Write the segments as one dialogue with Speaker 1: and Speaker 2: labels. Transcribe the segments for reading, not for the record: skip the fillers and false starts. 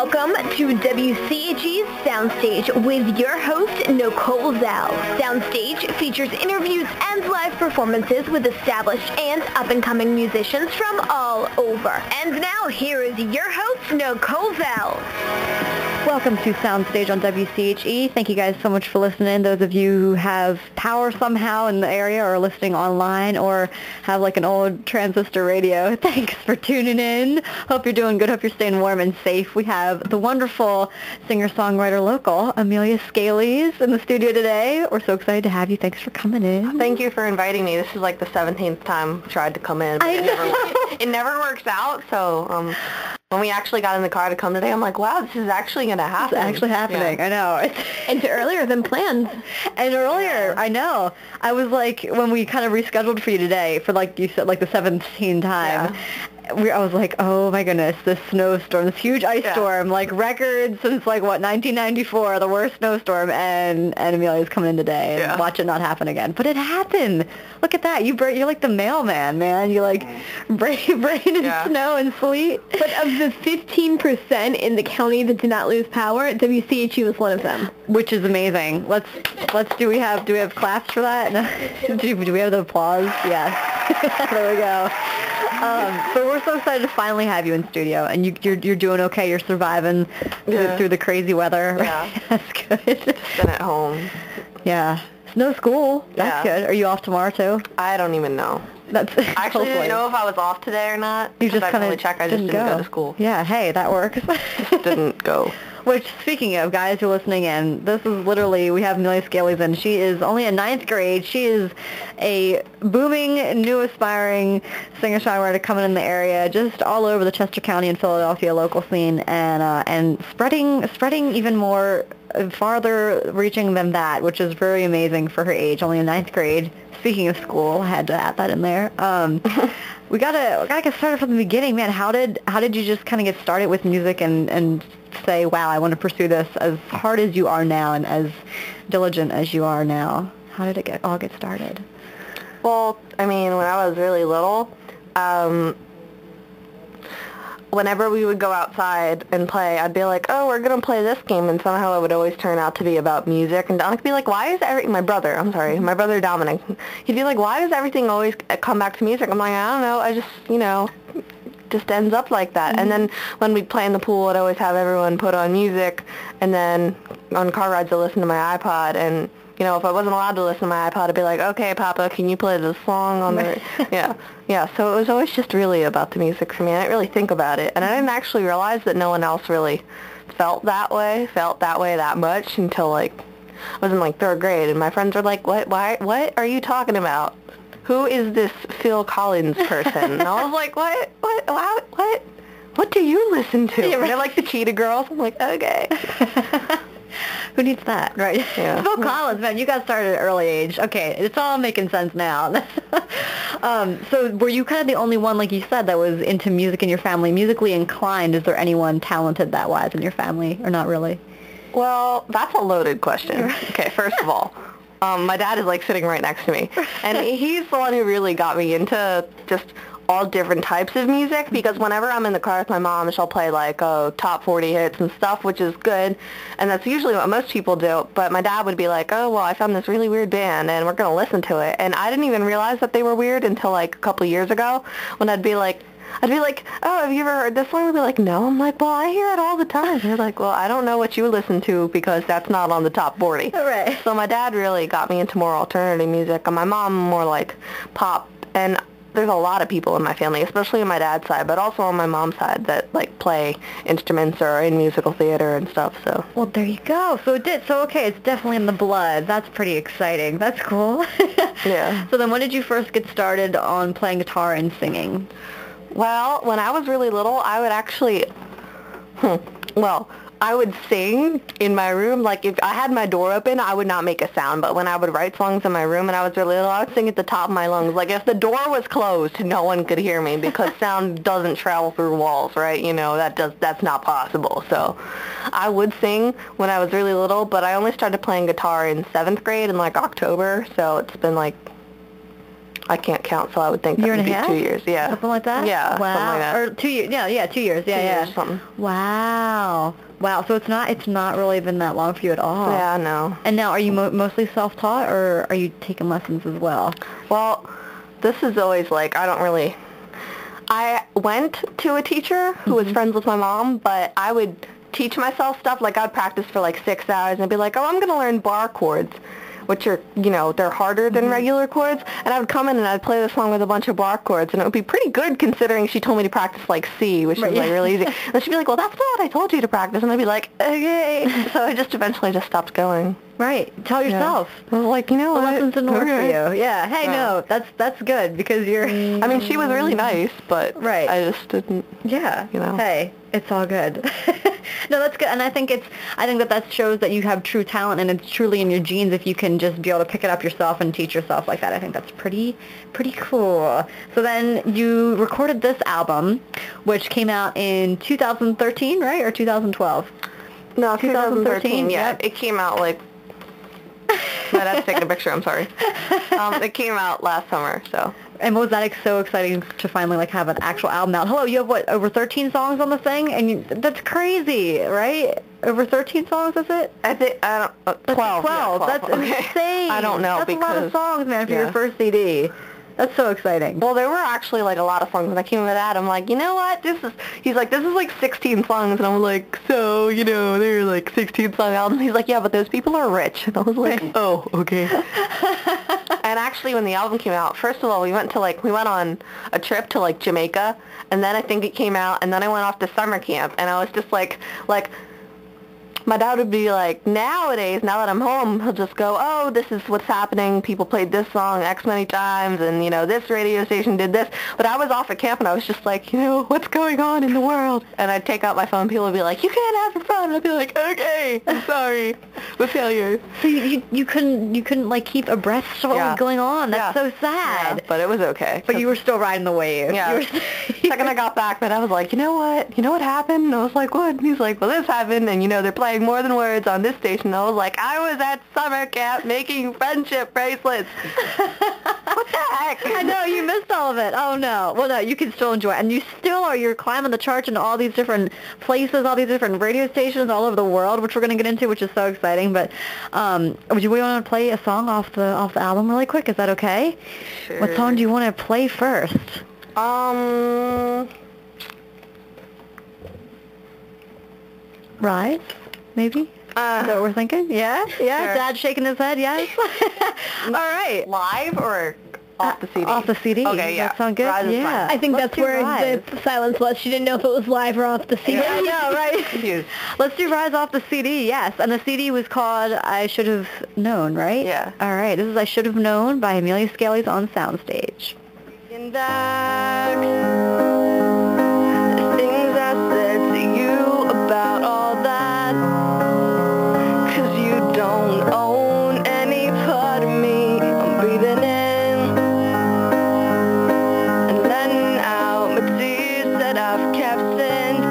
Speaker 1: Welcome to WCHE's Soundstage with your host, Nicole Zell. Soundstage features interviews and live performances with established and up-and-coming musicians from all over. And now, here is your host, Nicole Zell.
Speaker 2: Welcome to Soundstage on WCHE. Thank you guys so much for listening. Those of you who have power somehow in the area or listening online or have like an old transistor radio, thanks for tuning in. Hope you're doing good. Hope you're staying warm and safe. We have the wonderful singer-songwriter local, Amelia Scalies, in the studio today. We're so excited to have you. Thanks for coming in.
Speaker 3: Thank you for inviting me. This is like the 17th time I tried to come in. But it never works out, so... when we actually got in the car to come today, I'm like, wow, this is actually going to happen.
Speaker 2: It's actually happening. Yeah. I know.
Speaker 1: And earlier than planned.
Speaker 2: And earlier, I know. I was like, when we kind of rescheduled for you today, for like you said, like the 17th time, I was like, oh my goodness, this snowstorm, this huge ice storm, like record since like, 1994, the worst snowstorm, and Amelia's coming in today and watch it not happen again. But it happened. Look at that. You're like the mailman, man. You like rain and snow and sleet.
Speaker 1: But of the 15% in the county that did not lose power, WCHE was one of them.
Speaker 2: Which is amazing. Do we have claps for that? No. Do we have the applause? Yes. There we go. So we're so excited to finally have you in studio, and you're doing okay. You're surviving through the crazy weather.
Speaker 3: Yeah,
Speaker 2: that's good.
Speaker 3: Just been at home.
Speaker 2: Yeah, no school. That's good. Are you off tomorrow too?
Speaker 3: I don't even know.
Speaker 2: That's
Speaker 3: I actually didn't know if I was off today or not.
Speaker 2: You just kind of
Speaker 3: check. I just didn't go to school.
Speaker 2: Yeah, hey, that works.
Speaker 3: Just didn't go.
Speaker 2: Which, speaking of, guys who are listening in, this is literally, we have Amelia Scalies in. She is only in 9th grade. She is a booming, new aspiring singer-songwriter coming in the area, just all over the Chester County and Philadelphia local scene, and spreading even more, farther reaching than that, which is very amazing for her age, only in 9th grade. Speaking of school, I had to add that in there. We gotta get started from the beginning, man. How did you just kind of get started with music and say, wow, I want to pursue this as hard as you are now and as diligent as you are now? How did it all get started?
Speaker 3: Well, I mean, when I was really little, whenever we would go outside and play, I'd be like, oh, we're going to play this game, and somehow it would always turn out to be about music. And I'd be like, my brother Dominic, he'd be like, why does everything always come back to music? I'm like, I don't know, I just, just ends up like that. Mm-hmm. And then when we'd play in the pool, I'd always have everyone put on music, and then on car rides I'd listen to my iPod, and if I wasn't allowed to listen to my iPod, I'd be like, okay, Papa, can you play this song on the... So it was always just really about the music for me. I didn't really think about it, and I didn't actually realize that no one else really felt that way that much until I was in 3rd grade, and my friends were like, what are you talking about? Who is this Phil Collins person? And I was like, what do you listen to? And they're like the Cheetah Girls. I'm like, okay.
Speaker 2: Who needs that, right? Yeah. Phil Collins, man, you got started at an early age. Okay, it's all making sense now. So were you kind of the only one, like you said, that was into music in your family, musically inclined? Is there anyone talented that wise in your family, or not really?
Speaker 3: Well, that's a loaded question. Okay, first of all, my dad is sitting right next to me, and he's the one who really got me into just all different types of music, because whenever I'm in the car with my mom, she'll play top 40 hits and stuff, which is good, and that's usually what most people do. But my dad would be like, oh, well, I found this really weird band and we're going to listen to it. And I didn't even realize that they were weird until a couple of years ago, when I'd be like, oh, have you ever heard this song? I'd be like, no. I'm like, well, I hear it all the time. They're like, well, I don't know what you listen to because that's not on the top 40.
Speaker 2: Right.
Speaker 3: So my dad really got me into more alternative music, and my mom more pop. And there's a lot of people in my family, especially on my dad's side, but also on my mom's side, that play instruments or are in musical theater and stuff. So.
Speaker 2: Well, there you go. So okay, it's definitely in the blood. That's pretty exciting. That's cool.
Speaker 3: Yeah.
Speaker 2: So then when did you first get started on playing guitar and singing?
Speaker 3: Well, when I was really little, I would actually, I would sing in my room. If I had my door open, I would not make a sound. But when I would write songs in my room and I was really little, I would sing at the top of my lungs. If the door was closed, no one could hear me because sound doesn't travel through walls, right? That's not possible. So I would sing when I was really little, but I only started playing guitar in 7th grade in October. So it's been I can't count, so I would think that
Speaker 2: Year
Speaker 3: would
Speaker 2: and
Speaker 3: be
Speaker 2: a half?
Speaker 3: 2 years. Yeah.
Speaker 2: Something like that?
Speaker 3: Yeah,
Speaker 2: Wow.
Speaker 3: something like that.
Speaker 2: Or 2 years. Yeah, 2 years. Yeah,
Speaker 3: 2
Speaker 2: yeah.
Speaker 3: years or something.
Speaker 2: Wow. Wow. So it's not really been that long for you at all.
Speaker 3: Yeah, no.
Speaker 2: And now, are you mostly self-taught, or are you taking lessons as well?
Speaker 3: Well, this is always like, I went to a teacher who was friends with my mom, but I would teach myself stuff. Like, I'd practice for like 6 hours and I'd be like, oh, I'm going to learn bar chords, which are, they're harder than regular chords. And I would come in and I'd play the song with a bunch of bar chords, and it would be pretty good considering she told me to practice like C, which was like really easy. And she'd be like, well, that's not what I told you to practice. And I'd be like, okay. So I just eventually just stopped going.
Speaker 2: Right. Tell yourself.
Speaker 3: I was like, you know
Speaker 2: The
Speaker 3: what?
Speaker 2: lessons didn't work for you. Yeah. Hey,
Speaker 3: Yeah.
Speaker 2: no, that's good because you're...
Speaker 3: I mean, she was really nice, but
Speaker 2: Right.
Speaker 3: I just didn't.
Speaker 2: Yeah.
Speaker 3: You know.
Speaker 2: Hey, it's all good. No, that's good. And I think that shows that you have true talent, and it's truly in your genes if you can just be able to pick it up yourself and teach yourself like that. I think that's pretty cool. So then you recorded this album, which came out in 2013, right? Or 2012?
Speaker 3: No, 2013. Yeah,
Speaker 2: Yep.
Speaker 3: it came out like. My dad's taking a picture. I'm sorry. It came out last summer, so.
Speaker 2: And was that so exciting to finally have an actual album out? Hello, you have what, over 13 songs on the thing? And that's crazy, right? Over 13 songs, is it?
Speaker 3: I think, I don't, 12.
Speaker 2: 12.
Speaker 3: Yeah, 12.
Speaker 2: That's
Speaker 3: Okay.
Speaker 2: insane.
Speaker 3: I don't know
Speaker 2: that's
Speaker 3: because.
Speaker 2: a lot of songs, man, for
Speaker 3: yeah.
Speaker 2: your first CD. That's so exciting.
Speaker 3: Well, there were actually like a lot of songs when I came with that. I'm like, you know what? He's like, this is like 16 songs. And I'm like, so, there are like 16 song albums. He's like, yeah, but those people are rich. And I was like, oh, okay. And actually when the album came out, first of all, we went on a trip to like Jamaica. And then I think it came out. And then I went off to summer camp. And I was just like, my dad would be like, nowadays, now that I'm home, he'll just go, oh, this is what's happening. People played this song X many times, and, this radio station did this. But I was off at camp, and I was just like, what's going on in the world? And I'd take out my phone, people would be like, you can't have your phone. And I'd be like, okay, I'm sorry. The failure.
Speaker 2: So you couldn't like keep abreast of what was going on. That's so sad.
Speaker 3: Yeah, but it was okay.
Speaker 2: But you were still riding the wave.
Speaker 3: Yeah. The second I got back, then I was like, you know what happened? And I was like, what? And he's like, well, this happened, and, they're playing More Than Words on this station. And I was like, I was at summer camp making friendship bracelets. What the heck?
Speaker 2: I know, you missed all of it. Oh, no. Well, no, you can still enjoy it. And you're climbing the charts in all these different places, all these different radio stations all over the world, which we're going to get into, which is so exciting. But would we want to play a song off the album really quick? Is that okay?
Speaker 3: Sure.
Speaker 2: What song do you want to play first? Rise, maybe? Is that what we're thinking? Yeah? Yeah?
Speaker 3: Sure.
Speaker 2: Dad's shaking his head, yes? All right.
Speaker 3: Live or off the CD?
Speaker 2: Off the CD.
Speaker 3: Okay, yeah.
Speaker 2: That sound good?
Speaker 3: Rise is
Speaker 2: Yeah.
Speaker 3: fine.
Speaker 1: I think
Speaker 2: Let's
Speaker 1: that's
Speaker 2: do
Speaker 1: where
Speaker 2: Rise.
Speaker 1: the silence was. She didn't know if it was live or off the CD.
Speaker 2: Yeah, I know, right?
Speaker 3: Confused.
Speaker 2: Let's do Rise off the CD, yes. And the CD was called I Should Have Known, right?
Speaker 3: Yeah.
Speaker 2: All right. This is I Should Have Known by Amelia Scalies on Soundstage.
Speaker 3: Looking back, the things I said to you about all that, 'cause you don't own any part of me. I'm breathing in and letting out my tears that I've kept since.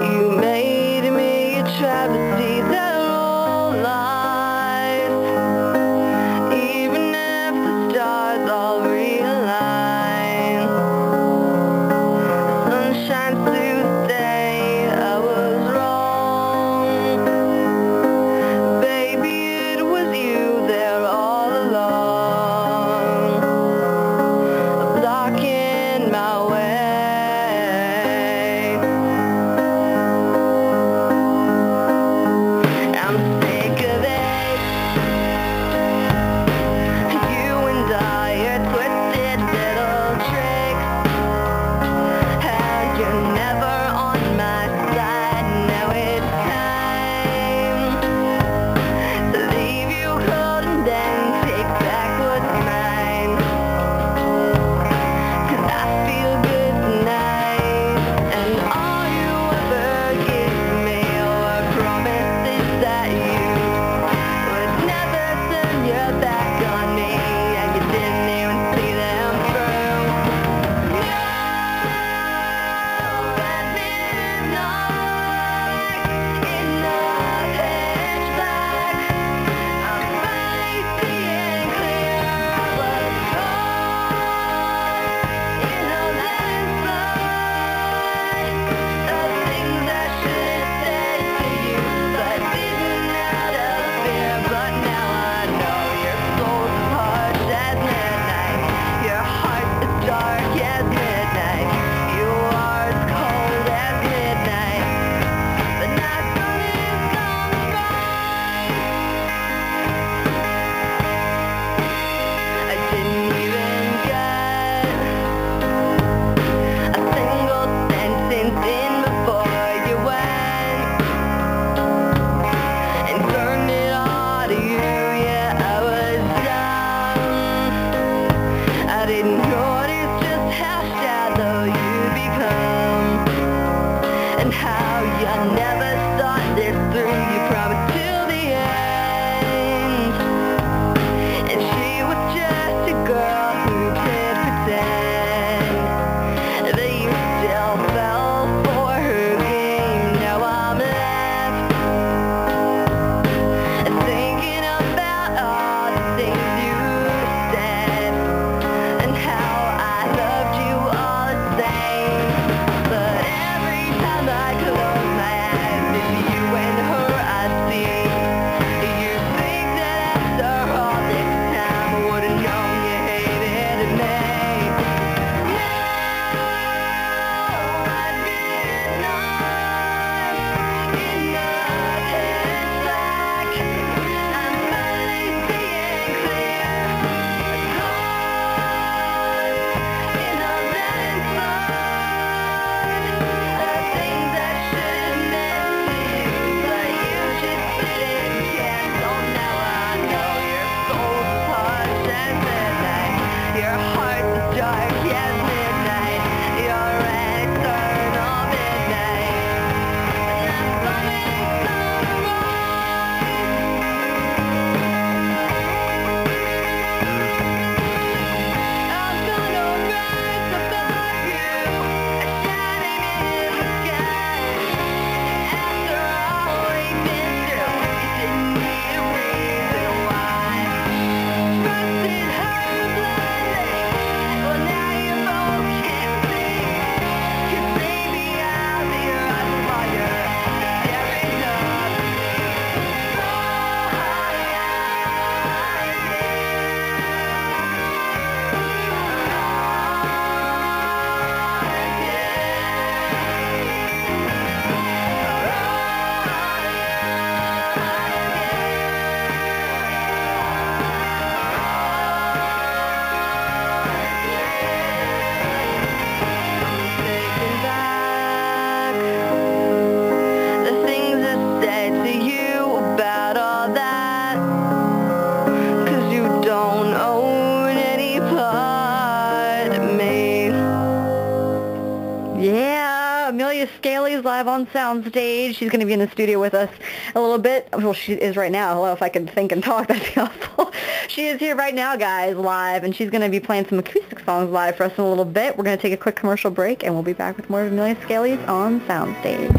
Speaker 3: You made me a travesty that all lies, even if the stars all realign.
Speaker 2: Amelia Scalies live on Soundstage. She's going to be in the studio with us a little bit. Well, she is right now. Hello, if I can think and talk, that'd be awful. She is here right now, guys, live, and she's going to be playing some acoustic songs live for us in a little bit. We're going to take a quick commercial break, and we'll be back with more of Amelia Scalies on Soundstage.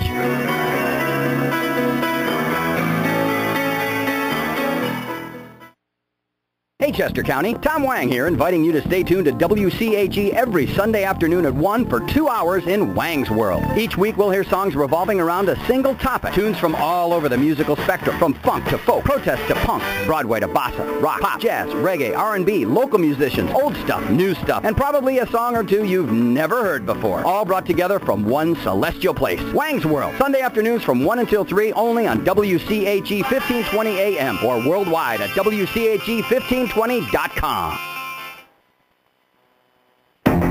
Speaker 4: Hey Chester County, Tom Wang here, inviting you to stay tuned to WCHE every Sunday afternoon at 1 for 2 hours in Wang's World. Each week we'll hear songs revolving around a single topic. Tunes from all over the musical spectrum, from funk to folk, protest to punk, Broadway to bossa, rock, pop, jazz, reggae, R&B, local musicians, old stuff, new stuff, and probably a song or two you've never heard before. All brought together from one celestial place. Wang's World, Sunday afternoons from 1 until 3, only on WCHE 1520 AM or worldwide at WCHE 1520.com.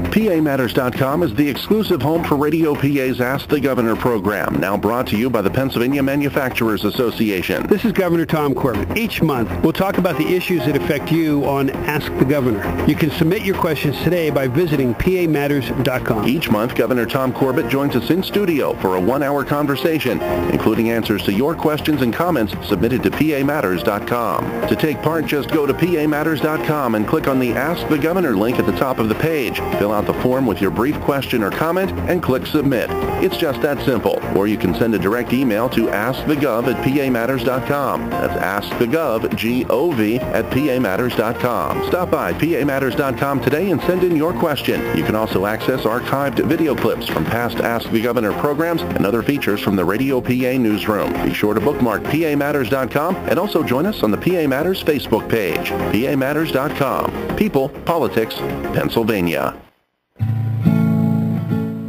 Speaker 5: PAMatters.com is the exclusive home for Radio PA's Ask the Governor program, now brought to you by the Pennsylvania Manufacturers Association.
Speaker 6: This is Governor Tom Corbett. Each month, we'll talk about the issues that affect you on Ask the Governor. You can submit your questions today by visiting PAMatters.com.
Speaker 5: Each month, Governor Tom Corbett joins us in studio for a one-hour conversation, including answers to your questions and comments submitted to PAMatters.com. To take part, just go to PAMatters.com and click on the Ask the Governor link at the top of the page. Fill out the form with your brief question or comment and click Submit. It's just that simple. Or you can send a direct email to askthegov@pamatters.com. That's askthegov, G-O-V, at pamatters.com. Stop by pamatters.com today and send in your question. You can also access archived video clips from past Ask the Governor programs and other features from the Radio PA newsroom. Be sure to bookmark pamatters.com and also join us on the PA Matters Facebook page. pamatters.com. People, Politics, Pennsylvania.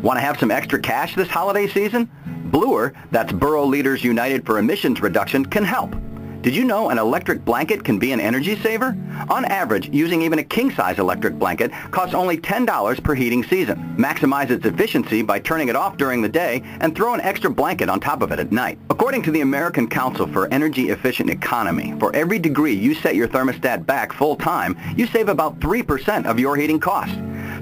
Speaker 4: Want to have some extra cash this holiday season? Bloor, that's Borough Leaders United for Emissions Reduction, can help. Did you know an electric blanket can be an energy saver? On average, using even a king-size electric blanket costs only $10 per heating season. Maximize its efficiency by turning it off during the day and throw an extra blanket on top of it at night. According to the American Council for Energy Efficient Economy, for every degree you set your thermostat back full time, you save about 3% of your heating costs.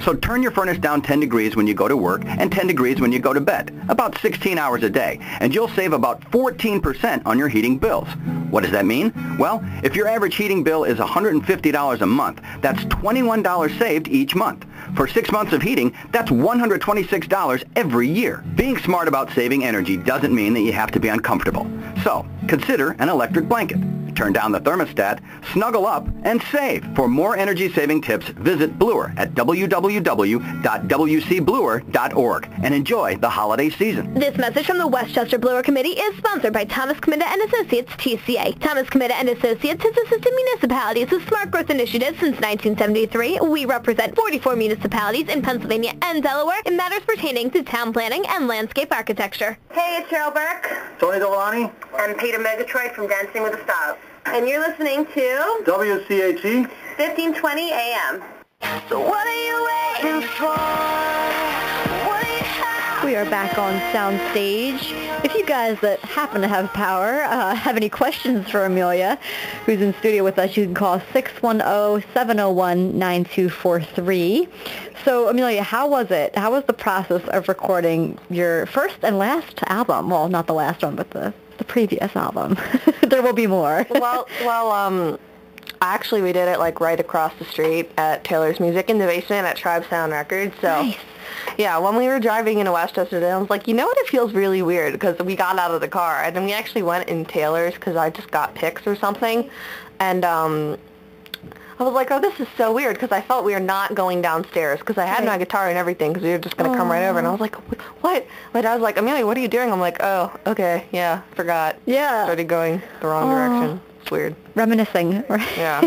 Speaker 4: So turn your furnace down 10 degrees when you go to work and 10 degrees when you go to bed, about 16 hours a day, and you'll save about 14% on your heating bills. What does that mean? Well, if your average heating bill is $150 a month, that's $21 saved each month. For 6 months of heating, that's $126 every year. Being smart about saving energy doesn't mean that you have to be uncomfortable. So, consider an electric blanket. Turn down the thermostat, snuggle up, and save. For more energy-saving tips, visit Bloor at www.wcbloor.org and enjoy the holiday season.
Speaker 1: This message from the Westchester Bloor Committee is sponsored by Thomas Comida and Associates, TCA. Thomas Comida and Associates has assisted municipalities with smart growth initiatives since 1973. We represent 44 municipalities in Pennsylvania and Delaware in matters pertaining to town planning and landscape architecture.
Speaker 7: Hey, it's Cheryl Burke.
Speaker 4: Tony Delaney.
Speaker 7: And Peter Megatroyd from Dancing with the Stars.
Speaker 1: And you're listening to
Speaker 4: WCHE
Speaker 7: 1520 AM.
Speaker 1: So what are you waiting for? What do you have?
Speaker 2: We are back on Soundstage. If you guys that happen to have power have any questions for Amelia, who's in studio with us, you can call 610-701-9243. So, Amelia, how was it? How was the process of recording your first and last album? Well, not the last one, but the previous album. There will be more.
Speaker 3: Well, actually we did it like right across the street at Taylor's Music in the basement at Tribe Sound Records. So,
Speaker 2: nice.
Speaker 3: Yeah, when we were driving into Westchester today, I was like, you know what, it feels really weird because we got out of the car and then we actually went in Taylor's because I just got picks or something. And I was like, oh, this is so weird because I felt we were not going downstairs because I had my guitar and everything because we were just going to come right over. And I was like, what? My dad was like, Amelia, what are you doing? I'm like, oh, okay, yeah, forgot.
Speaker 2: Yeah.
Speaker 3: Started going the wrong direction. It's weird.
Speaker 2: Reminiscing, right?
Speaker 3: Yeah.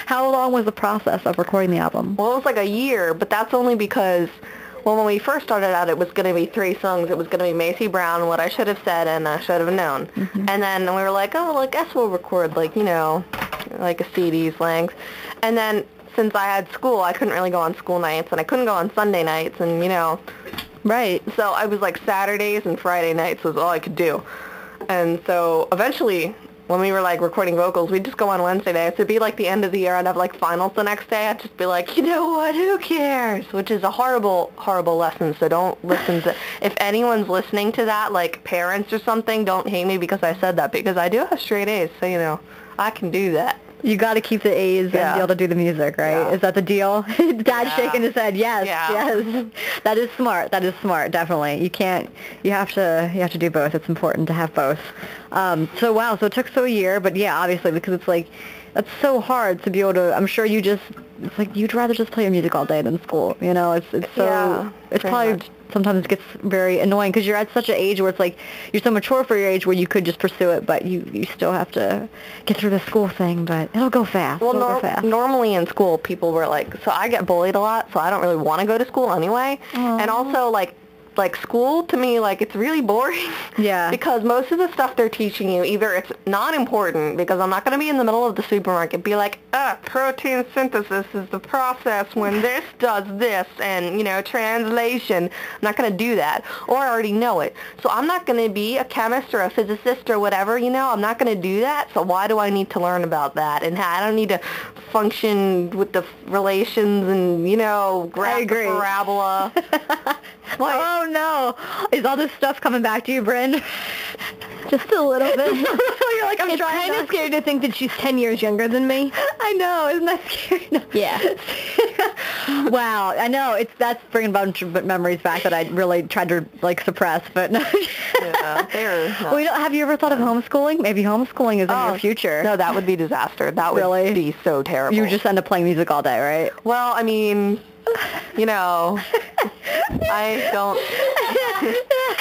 Speaker 2: How long was the process of recording the album?
Speaker 3: Well, it was like a year, but that's only because, well, when we first started out, it was going to be 3 songs. It was going to be Macy Brown, What I Should Have Said, and I Should Have Known. Mm-hmm. And then we were like, oh, well, I guess we'll record, like, you know, like a CD's length. And then since I had school, I couldn't really go on school nights, and I couldn't go on Sunday nights, and, you know.
Speaker 2: Right.
Speaker 3: So I was like Saturdays and Friday nights was all I could do. And so eventually when we were like recording vocals, we'd just go on Wednesday nights. It'd be like the end of the year. I'd have like finals the next day. I'd just be like, you know what? Who cares? Which is a horrible, horrible lesson. So don't listen to. If anyone's listening to that, like parents or something, don't hate me because I said that, because I do have straight A's. So you know, I can do that.
Speaker 2: You got to keep the A's and be able to do the music, right?
Speaker 3: Yeah.
Speaker 2: Is that the deal? Dad's shaking his head. Yes, yes. That is smart. That is smart. Definitely. You have to do both. It's important to have both. So wow. So it took a year, but yeah, obviously, because it's like that's so hard to be able to. I'm sure it's like you'd rather just play your music all day than school. You know, it's so it's probably.
Speaker 3: Much.
Speaker 2: Sometimes it gets very annoying because you're at such an age where it's like you're so mature for your age where you could just pursue it, but you still have to get through the school thing, but it'll go fast.
Speaker 3: Well,
Speaker 2: go fast.
Speaker 3: Normally in school, people were like, so I get bullied a lot, so I don't really want to go to school anyway.
Speaker 2: Aww.
Speaker 3: And also, like school, to me, like, it's really boring.
Speaker 2: Yeah.
Speaker 3: Because most of the stuff they're teaching you, either it's not important, because I'm not going to be in the middle of the supermarket, be like, protein synthesis is the process when this does this, and, you know, translation. I'm not going to do that. Or I already know it. So I'm not going to be a chemist or a physicist or whatever, you know. I'm not going to do that, so why do I need to learn about that? And I don't need to function with the relations and, you know, graph the parabola.
Speaker 2: Oh no! Is all this stuff coming back to you, Bryn?
Speaker 1: Just a little bit.
Speaker 2: You're like,
Speaker 1: it's kind of scary to think that she's 10 years younger than me.
Speaker 2: I know, isn't that scary? No.
Speaker 1: Yeah.
Speaker 2: Wow, I know. That's bringing a bunch of memories back that I really tried to like suppress, but no.
Speaker 3: Yeah,
Speaker 2: have you ever thought of homeschooling? Maybe homeschooling is in your future.
Speaker 3: No, that would be disaster. That would be so terrible.
Speaker 2: You would just end up playing music all day, right?
Speaker 3: Well, I mean, you know, I don't.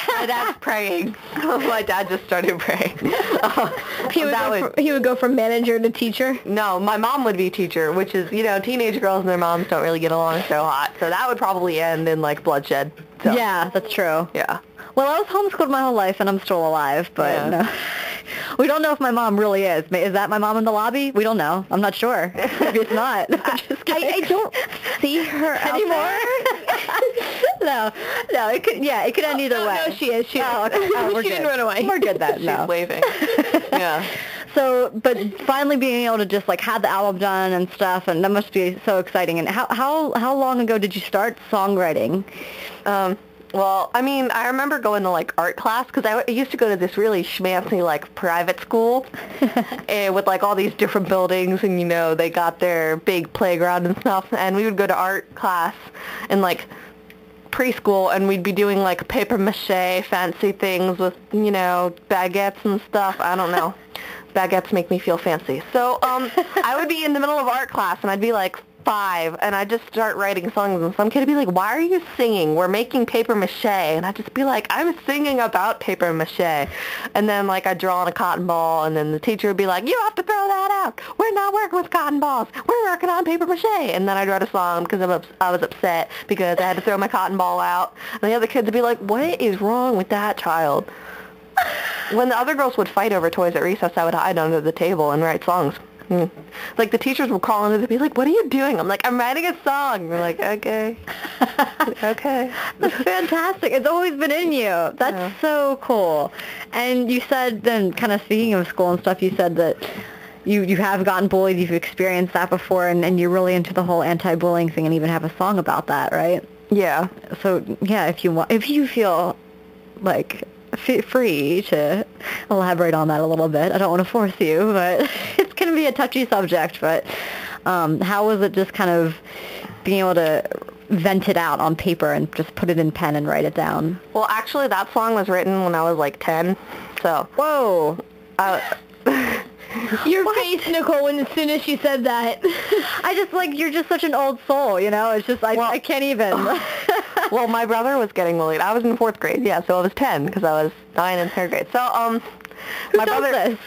Speaker 3: My dad's praying. My dad just started praying.
Speaker 1: He would go from manager to teacher?
Speaker 3: No, my mom would be teacher, which is, you know, teenage girls and their moms don't really get along so hot. So that would probably end in, like, bloodshed. So.
Speaker 2: Yeah, that's true.
Speaker 3: Yeah.
Speaker 2: Well, I was homeschooled my whole life, and I'm still alive, but no. We don't know if my mom really is. Is that my mom in the lobby? We don't know. I'm not sure. Maybe it's not.
Speaker 1: I don't see her
Speaker 2: anymore. No. It could end either way.
Speaker 1: No, she is. She didn't run away.
Speaker 2: We're good then.
Speaker 3: She's waving. Yeah.
Speaker 2: So, but finally being able to just like have the album done and stuff, and that must be so exciting. And how long ago did you start songwriting?
Speaker 3: Well, I mean, I remember going to, like, art class, because I used to go to this really schmancy, like, private school with, like, all these different buildings, and, you know, they got their big playground and stuff, and we would go to art class in, like, preschool, and we'd be doing, like, papier-mâché fancy things with, you know, baguettes and stuff. I don't know. Baguettes make me feel fancy. So, I would be in the middle of art class, and I'd be, like, 5, and I'd just start writing songs, and some kid would be like, why are you singing? We're making papier-mâché. And I'd just be like, I'm singing about papier-mâché. And then, like, I'd draw on a cotton ball, and then the teacher would be like, you have to throw that out. We're not working with cotton balls. We're working on papier-mâché. And then I'd write a song because I was upset because I had to throw my cotton ball out. And the other kids would be like, what is wrong with that child? When the other girls would fight over toys at recess, I would hide under the table and write songs. Like, the teachers would call in and they'd be like, what are you doing? I'm like, I'm writing a song. We're like, okay. Okay.
Speaker 2: That's fantastic. It's always been in you. That's so cool. And you said, then, kind of speaking of school and stuff, you said that you have gotten bullied, you've experienced that before, and you're really into the whole anti-bullying thing and even have a song about that, right?
Speaker 3: Yeah.
Speaker 2: So, yeah, if you feel like free to elaborate on that a little bit. I don't want to force you, but it's going to be a touchy subject. But how was it just kind of being able to vent it out on paper and just put it in pen and write it down?
Speaker 3: Well, actually, that song was written when I was like 10. So.
Speaker 2: Whoa.
Speaker 1: Your face, Nicole, as soon as she said that.
Speaker 2: I just, like, you're just such an old soul, you know? It's just, I can't even.
Speaker 3: Well, my brother was getting bullied. I was in 4th grade, yeah, so I was 10 because I was 9 in 3rd grade. So, my brother...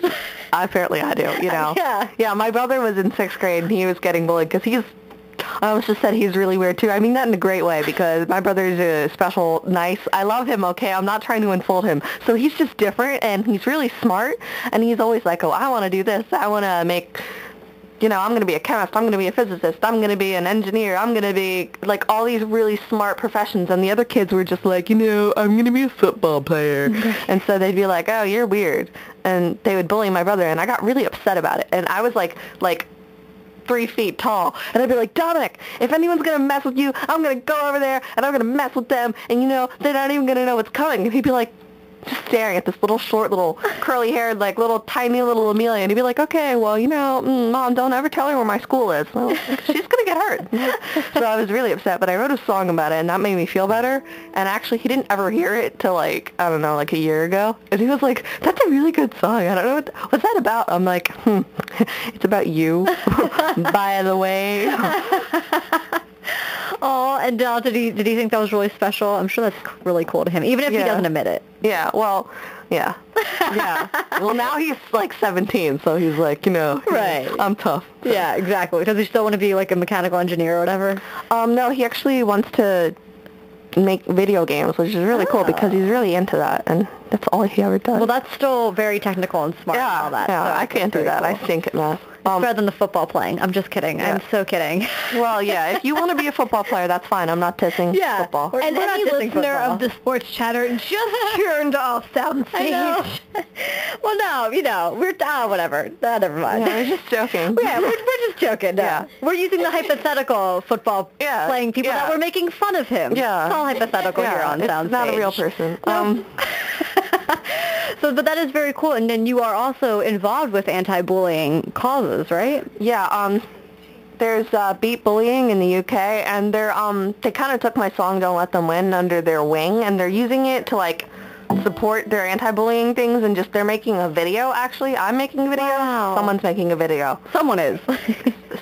Speaker 3: Apparently I do, you know. Yeah, my brother was in 6th grade and he was getting bullied because I almost just said he's really weird too. I mean that in a great way because my brother is a special, nice. I love him, okay? I'm not trying to unfold him. So he's just different and he's really smart and he's always like, oh, I want to do this. I want to make you know, I'm going to be a chemist, I'm going to be a physicist, I'm going to be an engineer, I'm going to be, like, all these really smart professions, and the other kids were just like, you know, I'm going to be a football player. And so they'd be like, oh, you're weird. And they would bully my brother, and I got really upset about it. And I was like 3 feet tall, and I'd be like, Dominic, if anyone's going to mess with you, I'm going to go over there, and I'm going to mess with them, and, you know, they're not even going to know what's coming. And he'd be like, just staring at this little short, little curly-haired, like, little tiny little Amelia, and he'd be like, okay, well, you know, Mom, don't ever tell her where my school is. Well, she's going to get hurt. So I was really upset, but I wrote a song about it, and that made me feel better. And actually, he didn't ever hear it till, like, I don't know, like a year ago. And he was like, that's a really good song. I don't know, what's that about? I'm like, it's about you, by the way.
Speaker 2: Oh, and did he think that was really special? I'm sure that's really cool to him, even if he doesn't admit it.
Speaker 3: Yeah, well, yeah. Yeah. Well, now he's like 17, so he's like, you know,
Speaker 2: right.
Speaker 3: I'm tough.
Speaker 2: Yeah, exactly. Does he still want to be like a mechanical engineer or whatever?
Speaker 3: No, he actually wants to make video games, which is really cool because he's really into that, and that's all he ever does.
Speaker 2: Well, that's still very technical and smart and all that.
Speaker 3: Yeah,
Speaker 2: so
Speaker 3: I can't do that. Cool. I stink at math.
Speaker 2: It's better than the football playing. I'm just kidding. Yeah. I'm so kidding.
Speaker 3: Well, yeah, if you want to be a football player, that's fine. I'm not dissing football.
Speaker 1: And any listener of the Sports Chatter just turned off Soundstage.
Speaker 2: Well, no, you know, we're, whatever. Never mind.
Speaker 3: Yeah, we're just joking.
Speaker 2: Yeah, we're just joking. No. Yeah. We're using the hypothetical football playing people that were making fun of him. Yeah. It's all hypothetical here on Soundstage.
Speaker 3: It's not a real person.
Speaker 2: No. So, but that is very cool. And then you are also involved with anti-bullying causes, right?
Speaker 3: Yeah. There's Beat Bullying in the UK, and they kind of took my song "Don't Let Them Win" under their wing, and they're using it to like support their anti-bullying things, and just they're making a video. Actually, I'm making a video.
Speaker 2: Wow.
Speaker 3: Someone's making a video.
Speaker 2: Someone is.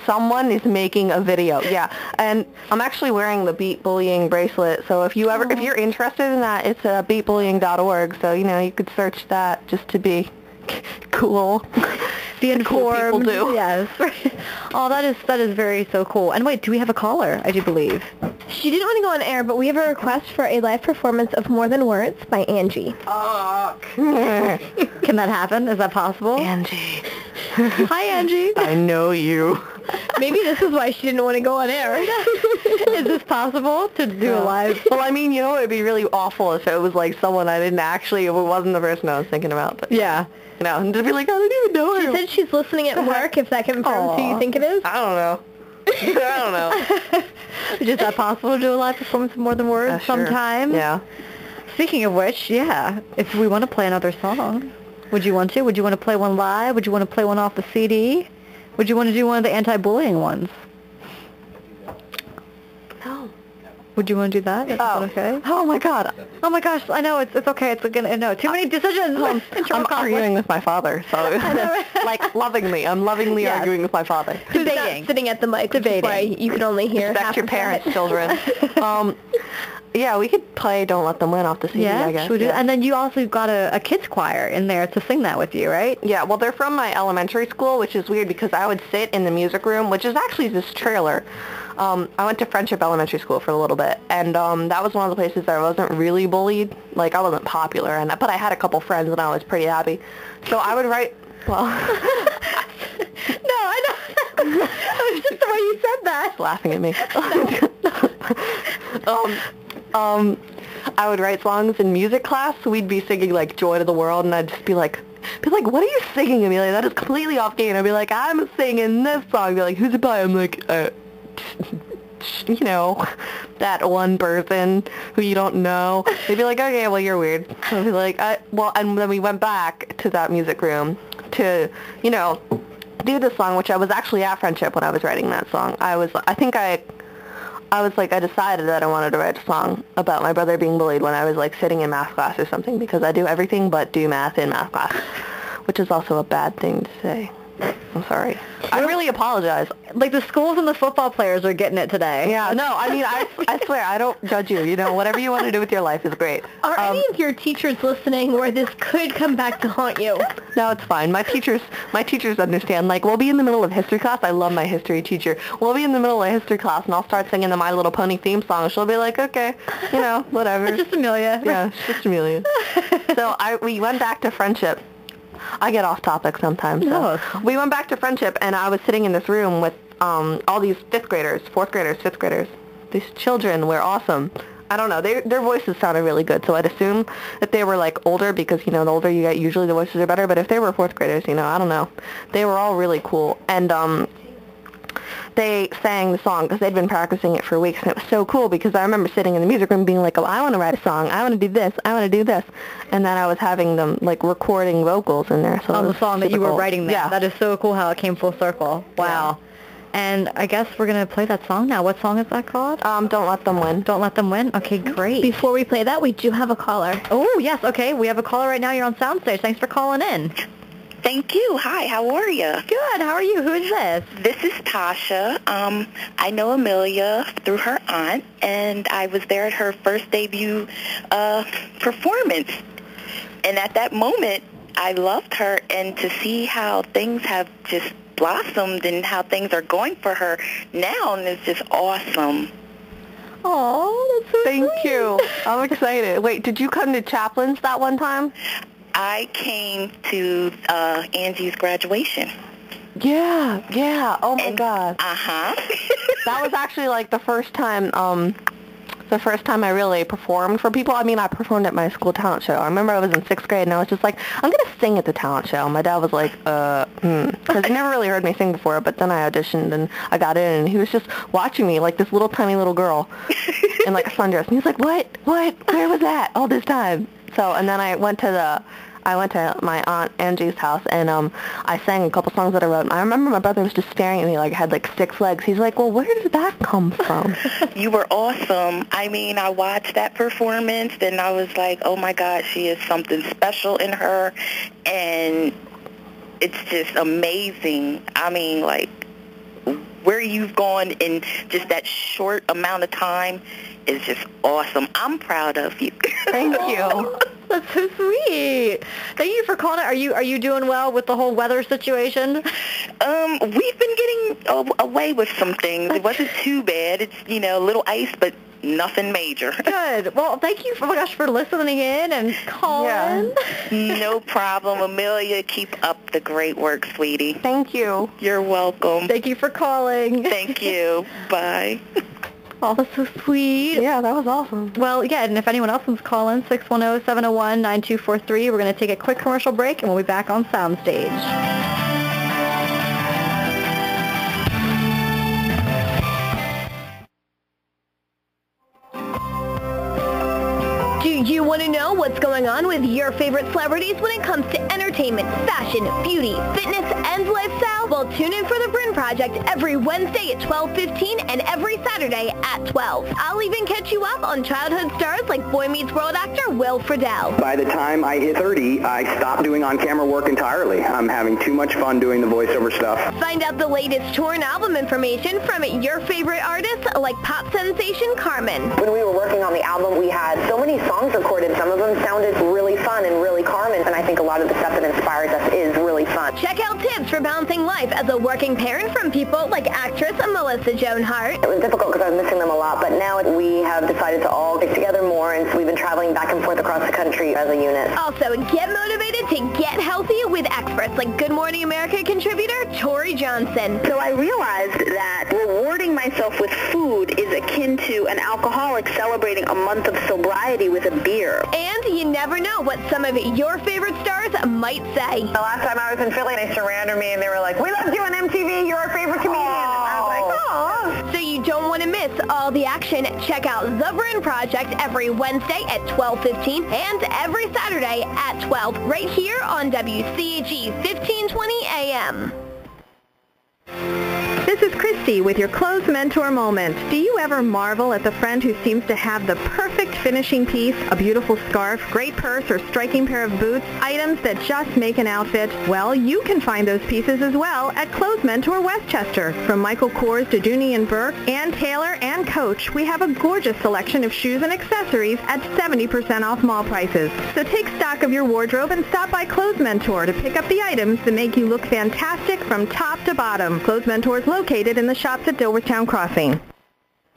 Speaker 3: Someone is making a video. Yeah, and I'm actually wearing the Beat Bullying bracelet. So if you're interested in that, it's beatbullying.org. So you know you could search that just to be cool.
Speaker 2: Be informed.
Speaker 3: Cool people do.
Speaker 2: Yes. Oh, that is very so cool. And wait, do we have a caller? I do believe.
Speaker 1: She didn't want to go on air, but we have a request for a live performance of More Than Words by Angie.
Speaker 2: Can that happen? Is that possible?
Speaker 3: Angie.
Speaker 2: Hi, Angie.
Speaker 3: I know you.
Speaker 1: Maybe this is why she didn't want to go on air.
Speaker 2: Is this possible to do a live?
Speaker 3: Well, I mean, you know, it would be really awful if it was like someone I didn't actually, if it wasn't the person I was thinking about. But,
Speaker 2: yeah.
Speaker 3: You know, and to be like, I didn't even know her.
Speaker 1: She said she's listening at work, if that confirms who you think it is.
Speaker 3: I don't know. I don't know.
Speaker 2: Is that possible to do a live performance of More Than Words sometime?
Speaker 3: Yeah.
Speaker 2: Speaking of which, yeah, if we want to play another song, would you want to? Would you want to play one live? Would you want to play one off the CD? Would you want to do one of the anti-bullying ones?
Speaker 3: No.
Speaker 2: Would you want to do that? Is that okay?
Speaker 3: Oh my God.
Speaker 2: Oh my gosh, I know, it's okay. It's again, no, too many decisions.
Speaker 3: I'm arguing with my father, so like lovingly. I'm lovingly arguing with my father.
Speaker 1: Who's not sitting at the mic,
Speaker 2: debating.
Speaker 1: Why you can only hear
Speaker 3: Respect
Speaker 1: half
Speaker 3: your parents, children. Yeah, we could play "Don't Let Them Win" off the CD, I guess.
Speaker 2: Yeah. And then you also got a kids choir in there to sing that with you, right?
Speaker 3: Yeah, well, they're from my elementary school, which is weird because I would sit in the music room, which is actually this trailer. I went to Friendship Elementary School for a little bit, and that was one of the places that I wasn't really bullied. Like, I wasn't popular, but I had a couple friends, and I was pretty happy. So I would write, well...
Speaker 2: No, I know. It was just the way you said that.
Speaker 3: She's laughing at me. I would write songs in music class. So we'd be singing, like, Joy to the World, and I'd just be like, what are you singing, Amelia? That is completely off key. And I'd be like, I'm singing this song. They're like, who's it by? I'm like, you know, that one person who you don't know. They'd be like, okay, well, you're weird. I'd be like, well, and then we went back to that music room to, you know, do this song, which I was actually at Friendship when I was writing that song. I decided that I wanted to write a song about my brother being bullied when I was, like, sitting in math class or something, because I do everything but do math in math class, which is also a bad thing to say. I'm sorry. I really apologize.
Speaker 2: Like, the schools and the football players are getting it today.
Speaker 3: Yeah, no, I mean, I swear, I don't judge you. You know, whatever you want to do with your life is great.
Speaker 1: Are any of your teachers listening where this could come back to haunt you?
Speaker 3: No, it's fine. My teachers understand. Like, we'll be in the middle of history class. I love my history teacher. We'll be in the middle of history class, and I'll start singing the My Little Pony theme song. She'll be like, okay, you know, whatever.
Speaker 2: It's just Amelia.
Speaker 3: Yeah, it's just Amelia. So we went back to Friendship I get off topic sometimes. So.
Speaker 2: No.
Speaker 3: We went back to friendship, and I was sitting in this room with all these 5th graders, 4th graders, 5th graders. These children were awesome. I don't know. Their voices sounded really good, so I'd assume that they were, like, older because, the older you get, usually the voices are better. But if they were 4th graders, I don't know. They were all really cool. And they sang the song because they'd been practicing it for weeks, and it was so cool because I remember sitting in the music room being like, oh, I want to write a song. I want to do this. I want to do this. And then I was having them, like, recording vocals in there. So
Speaker 2: on the song that you were writing there.
Speaker 3: Yeah.
Speaker 2: That is so cool how it came full circle. Wow. Yeah. And I guess we're going to play that song now. What song is that called?
Speaker 3: Don't Let Them Win.
Speaker 2: Don't Let Them Win? Okay, great.
Speaker 1: Before we play that, we do have a caller.
Speaker 2: Oh, yes. Okay, we have a caller right now. You're on Soundstage. Thanks for calling in.
Speaker 8: Thank you. Hi, how are you?
Speaker 2: Good. How are you? Who is this?
Speaker 8: This is Tasha. I know Amelia through her aunt, and I was there at her first debut performance. And at that moment, I loved her, and to see how things have just blossomed and how things are going for her now is just awesome.
Speaker 2: Oh, that's so
Speaker 3: Thank
Speaker 2: sweet.
Speaker 3: you. I'm excited. Wait, did you come to Chaplin's that one time?
Speaker 8: I came to Angie's graduation.
Speaker 3: Yeah. Oh, my God.
Speaker 8: Uh-huh.
Speaker 3: That was actually, like, the first time I really performed for people. I mean, I performed at my school talent show. I remember I was in 6th grade, and I was just like, I'm going to sing at the talent show. My dad was like, because he never really heard me sing before, but then I auditioned, and I got in, and he was just watching me like this little tiny little girl in, like, a sundress. And he was like, what? Where was that all this time? So, and then I went to my Aunt Angie's house, and I sang a couple songs that I wrote. And I remember my brother was just staring at me like I had, like, 6 legs. He's like, well, where did that come from?
Speaker 8: You were awesome. I mean, I watched that performance, and I was like, oh, my God, she is something special in her, and it's just amazing. I mean, like, where you've gone in just that short amount of time is just awesome. I'm proud of you.
Speaker 3: Thank you.
Speaker 2: That's so sweet. Thank you for calling. Are you doing well with the whole weather situation?
Speaker 8: We've been getting away with some things. It wasn't too bad. It's, a little ice, but nothing major.
Speaker 2: Good. Well, thank you, for listening in and calling.
Speaker 3: Yeah.
Speaker 8: No problem. Amelia, keep up the great work, sweetie.
Speaker 3: Thank you.
Speaker 8: You're welcome.
Speaker 2: Thank you for calling.
Speaker 8: Thank you. Bye.
Speaker 2: Oh, that's so sweet.
Speaker 3: Yeah, that was awesome.
Speaker 2: Well, yeah, and if anyone else wants to call in, 610-701-9243. We're going to take a quick commercial break, and we'll be back on Soundstage.
Speaker 1: Do you want to know what's going on with your favorite celebrities when it comes to entertainment, fashion, beauty, fitness, and lifestyle? Well, tune in for The Bryn Project every Wednesday at 12:15 and every Saturday at 12. I'll even catch you up on childhood stars like Boy Meets World actor Will Friedle.
Speaker 4: By the time I hit 30, I stopped doing on-camera work entirely. I'm having too much fun doing the voiceover stuff.
Speaker 1: Find out the latest tour and album information from your favorite artists like pop sensation Carmen.
Speaker 7: When we were working on the album, we had so many songs recorded. Some of them sounded really fun and really Carmen, and I think a lot of the stuff that inspires us is really fun.
Speaker 1: Check out tips for balancing life as a working parent from people like actress Melissa Joan Hart.
Speaker 7: It was difficult because I was missing them a lot, but now we have decided to all get together more, and so we've been traveling back and forth across the country as a unit.
Speaker 1: Also, get motivated to get healthy with experts like Good Morning America contributor Tori Johnson.
Speaker 7: So I realized that rewarding myself with food is akin to an alcoholic celebrating a month of sobriety with a beer.
Speaker 1: And you never know what some of your favorite stars might say.
Speaker 7: The last time I was in Philly, they surrounded me and they were like, "We loved you on MTV, you're our favorite comedian." And I was like, "Oh."
Speaker 1: So you don't want to miss all the action. Check out The Bryn Project every Wednesday at 12:15 and every Saturday at 12 right here on WCHE 1520 AM.
Speaker 9: This is Christy with your Clothes Mentor Moment. Do you ever marvel at the friend who seems to have the perfect finishing piece, a beautiful scarf, great purse, or striking pair of boots, items that just make an outfit? Well, you can find those pieces as well at Clothes Mentor Westchester. From Michael Kors to Dooney & Burke, Ann Taylor, and Coach, we have a gorgeous selection of shoes and accessories at 70% off mall prices. So take stock of your wardrobe and stop by Clothes Mentor to pick up the items that make you look fantastic from top to bottom. Clothes Mentor is located in the shops at Dilworthtown Crossing.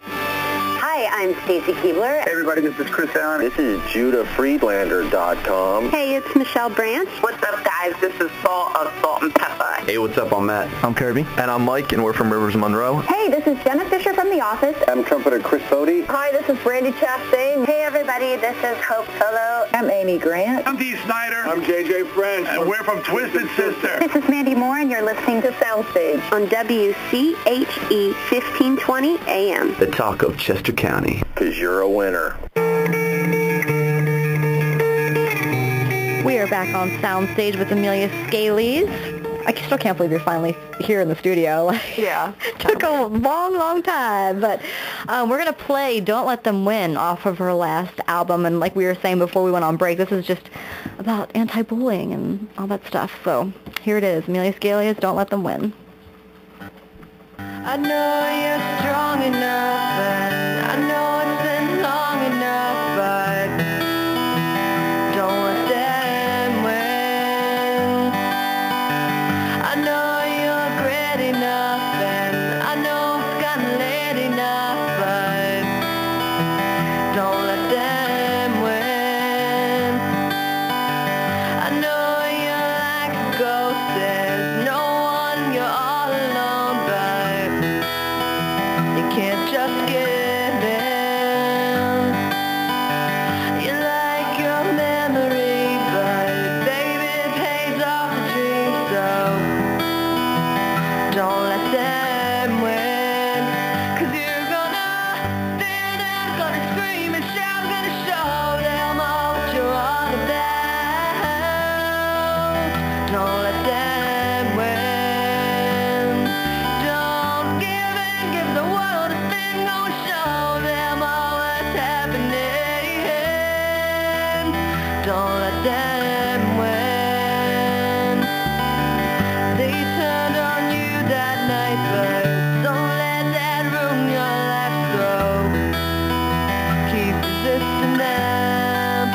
Speaker 7: Hi,
Speaker 10: I'm Stacy Keebler.
Speaker 11: Hey everybody, this is Chris Allen.
Speaker 12: This is JudahFriedlander.com.
Speaker 10: Hey, it's Michelle Branch.
Speaker 13: What's up, guys? This is Saul of Salt and Pepper.
Speaker 4: Hey, what's up? I'm Matt.
Speaker 14: I'm Kirby.
Speaker 12: And I'm Mike, and we're from Rivers Monroe.
Speaker 10: Hey, this is Jenna Fisher from The Office.
Speaker 12: I'm trumpeter Chris Bode.
Speaker 10: Hi, this is Brandy Chastain. Hey, everybody, this is Hope Solo.
Speaker 15: I'm Amy Grant.
Speaker 16: I'm Dee Snyder.
Speaker 17: I'm JJ French.
Speaker 16: And we're from Twisted Sister.
Speaker 10: This is Mandy Moore, and you're listening to Soundstage on WCHE 1520 AM.
Speaker 4: The talk of Chester County.
Speaker 12: 'Cause you're a winner.
Speaker 2: We are back on Soundstage with Amelia Scalies. I still can't believe you're finally here in the studio.
Speaker 3: Yeah.
Speaker 2: Took a long, long time. But we're going to play Don't Let Them Win off of her last album. And like we were saying before we went on break, this is just about anti-bullying and all that stuff. So here it is. Amelia Scalies, Don't Let Them Win.
Speaker 18: I know you're strong enough, and I know it's been long enough, but don't let them win. I know you're great enough, and I know it's gotten late enough, but don't let them win. I know you're like a ghost, there's no one, you're all alone, but you can't just give in. You like your memory, but baby, it pays off the dream, so don't let them win. 'Cause you're gonna stand out, gonna scream and shout, gonna show them all what you're all about. Don't let them win. Don't give in, give the world a spin, go and show them all what's happening. Don't let them win. They turned on you that night, but don't let that ruin your life, so keep resisting them.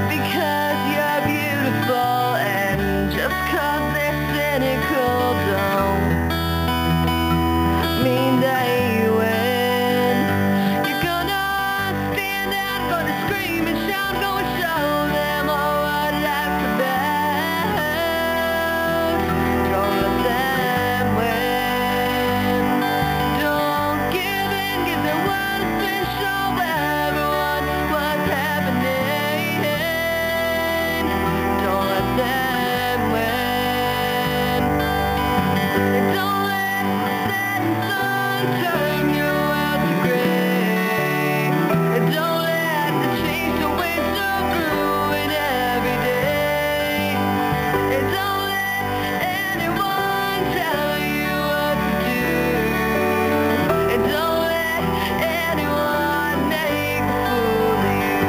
Speaker 18: Because you're beautiful, and just 'cause they're cynical don't mean they win. You're gonna stand out, gonna scream and shout, gonna show them all what life's about. Don't let them win. Don't give in, give the world a spin, show everyone what's happening. Don't let them win. And don't let the sun turn your world to gray. And don't let the change the winds of ruin every day. And don't let anyone tell you what to do. And don't let anyone make a fool of you.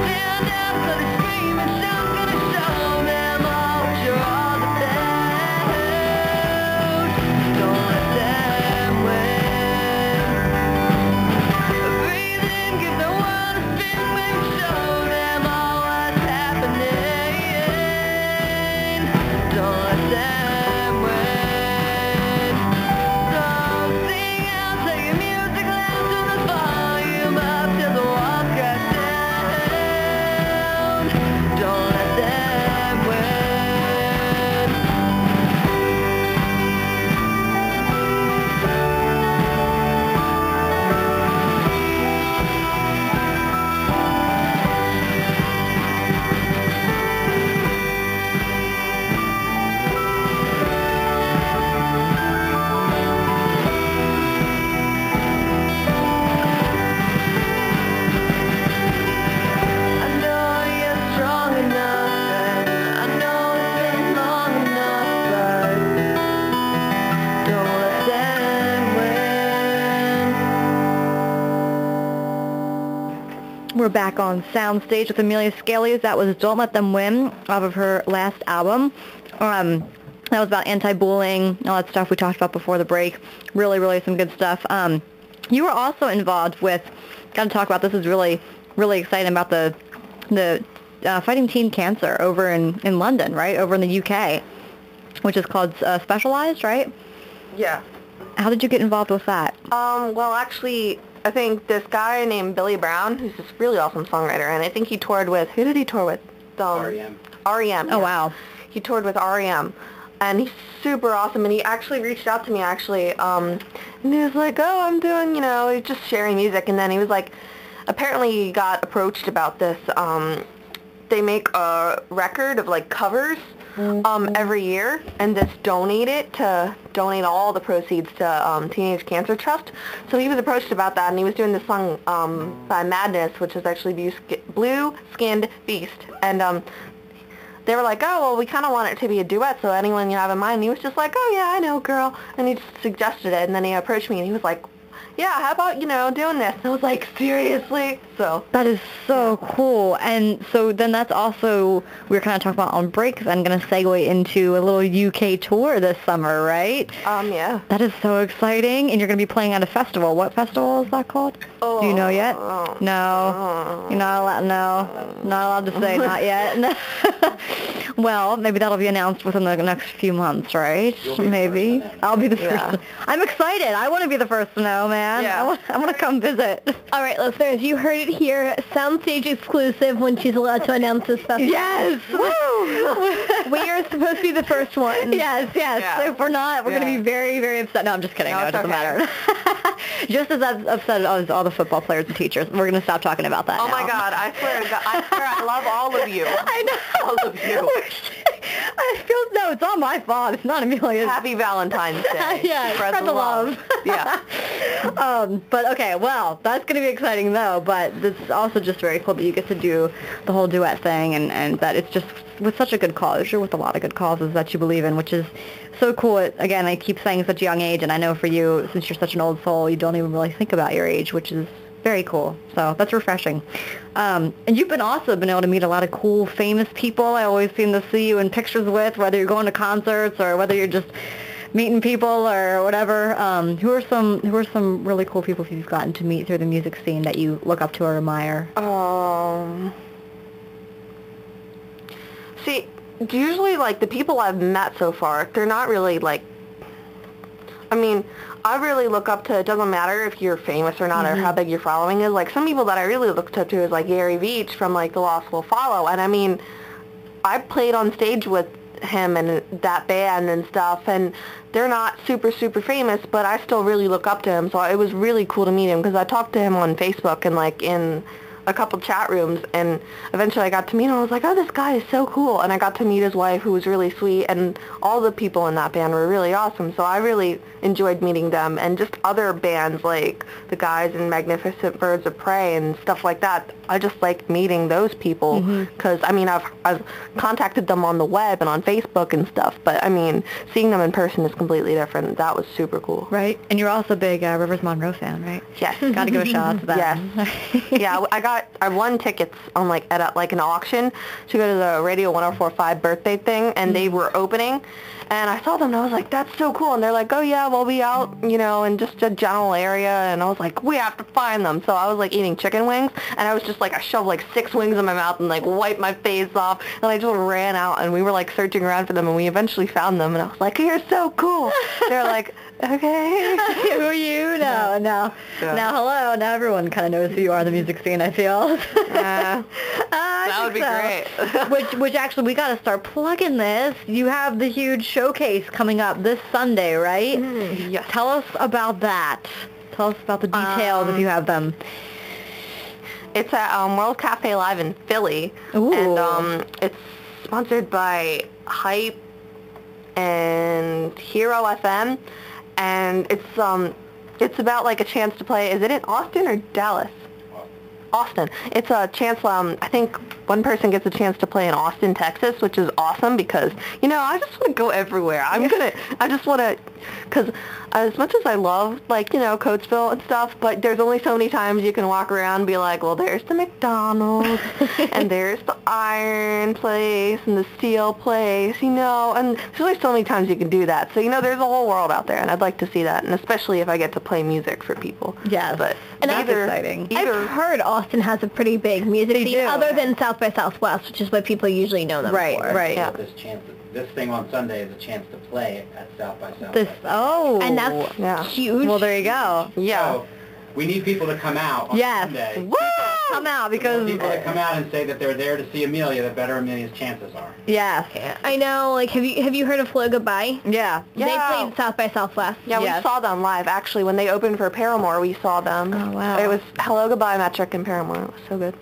Speaker 18: Stand up, gonna scream and shout, gonna show them all what you're all about. Don't let them win. Breathe in, give the world a spin, maybe show them all what's happening. Don't let them win. So sing out, take your music loud, turn the volume up till the walls crash down. Don't let them win.
Speaker 2: song Soundstage with Amelia Scalies. That was Don't Let Them Win off of her last album. That was about anti-bullying, all that stuff we talked about before the break. Really, really some good stuff. You were also involved with, got to talk about, this is really, really exciting, about the fighting teen cancer over in London, right? Over in the UK, which is called Specialized, right?
Speaker 3: Yeah.
Speaker 2: How did you get involved with that?
Speaker 3: Well, actually, I think this guy named Billy Brown, who's this really awesome songwriter, and I think he toured with, who did he tour with?
Speaker 12: R.E.M.
Speaker 3: R.E.M.
Speaker 2: Oh, wow.
Speaker 3: He toured with R.E.M. And he's super awesome, and he actually reached out to me, and he was like, oh, I'm doing, he's just sharing music, and then he was like, apparently he got approached about this. They make a record of, like, covers every year, and just donate all the proceeds to Teenage Cancer Trust. So he was approached about that, and he was doing this song by Madness, which is actually Blue Skinned Beast, and they were like, oh, well, we kind of want it to be a duet, so anyone you have in mind. And he was just like, oh, yeah, I know, girl. And he just suggested it, and then he approached me, and he was like, yeah, how about, doing this? And I was like, seriously? So
Speaker 2: that is so cool. And so then that's also, we were kind of talking about on breaks. I'm going to segue into a little UK tour this summer, right?
Speaker 3: Yeah.
Speaker 2: That is so exciting. And you're going to be playing at a festival. What festival is that called? Do you know yet? No. You're not allowed, no. Not allowed to say not yet. Well, maybe that'll be announced within the next few months, right? Maybe. I'll be the first. I'm excited. I want to be the first to know, man.
Speaker 3: Yeah.
Speaker 2: I want to come visit.
Speaker 1: All right, listeners, you heard it here. Soundstage exclusive when she's allowed to announce this festival.
Speaker 2: Yes! Woo!
Speaker 1: We are supposed to be the first one.
Speaker 2: Yes.
Speaker 3: Yeah.
Speaker 2: So if we're not, we're going to be very, very upset. No, I'm just kidding. No, it doesn't matter. Just as upset as all the football players and teachers. We're going to stop talking about that now.
Speaker 3: My God, I swear I love all of you.
Speaker 2: I know.
Speaker 3: All of you.
Speaker 2: I feel, no, it's all my fault. It's not Amelia's.
Speaker 3: Happy Valentine's Day.
Speaker 2: Yeah, spread the love.
Speaker 3: Yeah.
Speaker 2: But okay, well, that's going to be exciting though, but it's also just very cool that you get to do the whole duet thing and that it's just with such a good cause. You're with a lot of good causes that you believe in, which is so cool. Again, I keep saying such a young age, and I know for you, since you're such an old soul, you don't even really think about your age, which is very cool. So that's refreshing. And you've also been able to meet a lot of cool, famous people. I always seem to see you in pictures with, whether you're going to concerts or whether you're just meeting people or whatever. Who are some really cool people you've gotten to meet through the music scene that you look up to or admire?
Speaker 3: See, usually, like, the people I've met so far, they're not really, like, I mean, I really look up to, it doesn't matter if you're famous or not or how big your following is. Like, some people that I really looked up to is, like, Gary Veach from, like, The Lost Will Follow. And, I mean, I played on stage with him and that band and stuff, and they're not super, super famous, but I still really look up to him. So it was really cool to meet him because I talked to him on Facebook and, like, in a couple chat rooms, and eventually I got to meet him. I was like, oh, this guy is so cool. And I got to meet his wife, who was really sweet, and all the people in that band were really awesome. So I really enjoyed meeting them, and just other bands like the guys in Magnificent Birds of Prey and stuff like that. I just like meeting those people because, I mean, I've contacted them on the web and on Facebook and stuff, but, I mean, seeing them in person is completely different. That was super cool.
Speaker 2: Right. And you're also a big Rivers Monroe fan, right?
Speaker 3: Yes.
Speaker 2: Got to give a shout out to them.
Speaker 3: Yes. Yeah, I won tickets on, like, at an auction to go to the Radio 104.5 birthday thing, and they were opening, and I saw them, and I was like, that's so cool. And they're like, oh, yeah, we'll be out, in just a general area. And I was like, we have to find them. So I was, like, eating chicken wings, and I was just, like, I shoved, like, 6 wings in my mouth and, like, wiped my face off. And I just ran out, and we were, like, searching around for them, and we eventually found them. And I was like, you're so cool. They're like, okay.
Speaker 2: Who are you? No. Now, hello. Now everyone kind of knows who you are in the music scene, I feel.
Speaker 3: That would be great.
Speaker 2: which actually, we got to start plugging this. You have the huge showcase coming up this Sunday, right?
Speaker 3: Yes.
Speaker 2: Tell us about that. Tell us about the details if you have them.
Speaker 3: It's at World Cafe Live in Philly.
Speaker 2: Ooh.
Speaker 3: And it's sponsored by Hype and Hero FM. And it's about, like, a chance to play. Is it in Austin or Dallas? Austin. It's a chance, I think one person gets a chance to play in Austin, Texas, which is awesome because, I just want to go everywhere. I just want to because as much as I love, like, you know, Coatesville and stuff, but there's only so many times you can walk around and be like, well, there's the McDonald's, and there's the iron place, and the steel place, you know, and there's only so many times you can do that. So, you know, there's a whole world out there, and I'd like to see that, and especially if I get to play music for people.
Speaker 2: Yes.
Speaker 3: But
Speaker 2: And that's exciting.
Speaker 1: I've heard Austin has a pretty big music
Speaker 2: They
Speaker 1: scene,
Speaker 2: do.
Speaker 1: other than South by Southwest, which is what people usually know them
Speaker 2: Right,
Speaker 1: for.
Speaker 2: right.
Speaker 3: Yeah.
Speaker 11: This thing on Sunday is a chance to play at South by Southwest.
Speaker 1: And that's huge.
Speaker 2: Well, there you go.
Speaker 3: Yeah.
Speaker 11: So we need people to come out on Sunday.
Speaker 2: Woo! Come out because
Speaker 11: People that come out and say that they're there to see Amelia, the better Amelia's chances are.
Speaker 2: Yes.
Speaker 1: I know, like, have you heard of Flow Goodbye?
Speaker 2: Yeah.
Speaker 1: They played South by Southwest.
Speaker 3: Yeah, we saw them live. Actually, when they opened for Paramore, we saw them.
Speaker 2: Oh, wow.
Speaker 3: It was Hello, Goodbye, Metric, and Paramore. It was so good.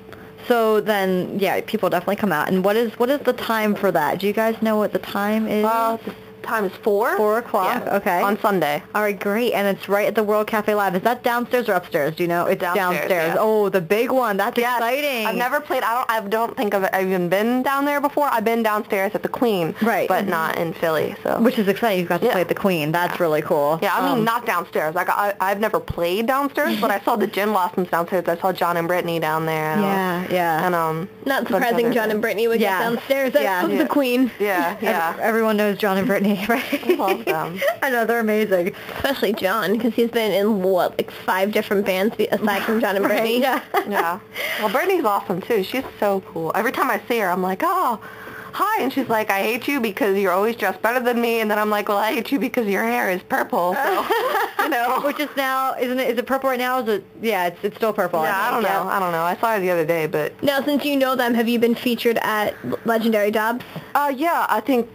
Speaker 2: So then, yeah, people definitely come out. And what is the time for that? Do you guys know what the time is?
Speaker 3: The time is 4.
Speaker 2: 4 o'clock.
Speaker 3: Yeah.
Speaker 2: Okay.
Speaker 3: On Sunday.
Speaker 2: All right, great. And it's right at the World Cafe Live. Is that downstairs or upstairs? Do you know? It's downstairs.
Speaker 3: Yeah.
Speaker 2: Oh, the big one. That's exciting.
Speaker 3: I've never played. I don't think I've even been down there before. I've been downstairs at the Queen,
Speaker 2: right?
Speaker 3: But not in Philly. So.
Speaker 2: Which is exciting. You got to play at the Queen. That's really cool.
Speaker 3: Yeah, I mean not downstairs. Like I've never played downstairs, but I saw the Gin Blossoms downstairs. I saw John and Brittany down there. And,
Speaker 2: yeah.
Speaker 3: And
Speaker 1: not surprising, John and Brittany would get downstairs. That's the Queen.
Speaker 3: Yeah.
Speaker 2: Everyone knows John and Brittany, right?
Speaker 3: I love them.
Speaker 2: I know, they're amazing.
Speaker 1: Especially John, because he's been in, like 5 different bands aside from John and Brittany.
Speaker 3: Yeah. Well, Brittany's awesome, too. She's so cool. Every time I see her, I'm like, oh, hi. And she's like, I hate you because you're always dressed better than me. And then I'm like, well, I hate you because your hair is purple. So, you know.
Speaker 2: Which is now, is it purple right now? Is it? Yeah, it's still purple.
Speaker 3: Yeah, I don't know. I saw her the other day, but.
Speaker 1: Now, since you know them, have you been featured at Legendary Dubs?
Speaker 3: Yeah, I think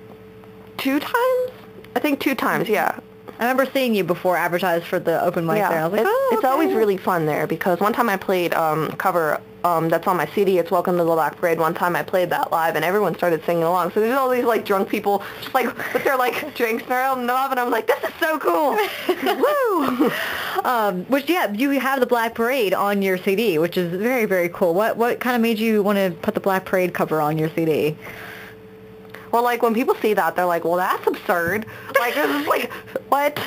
Speaker 3: 2 times. Yeah.
Speaker 2: I remember seeing you before advertised for the open mic there. I was like,
Speaker 3: it's always really fun there because one time I played cover that's on my CD. It's Welcome to the Black Parade. One time I played that live and everyone started singing along. So there's all these like drunk people just like with their like drinks around them, and I'm like, this is so cool. Woo!
Speaker 2: Which you have the Black Parade on your CD, which is very, very cool. What kind of made you want to put the Black Parade cover on your CD?
Speaker 3: Well, like, when people see that, they're like, well, that's absurd. Like, it's like, what?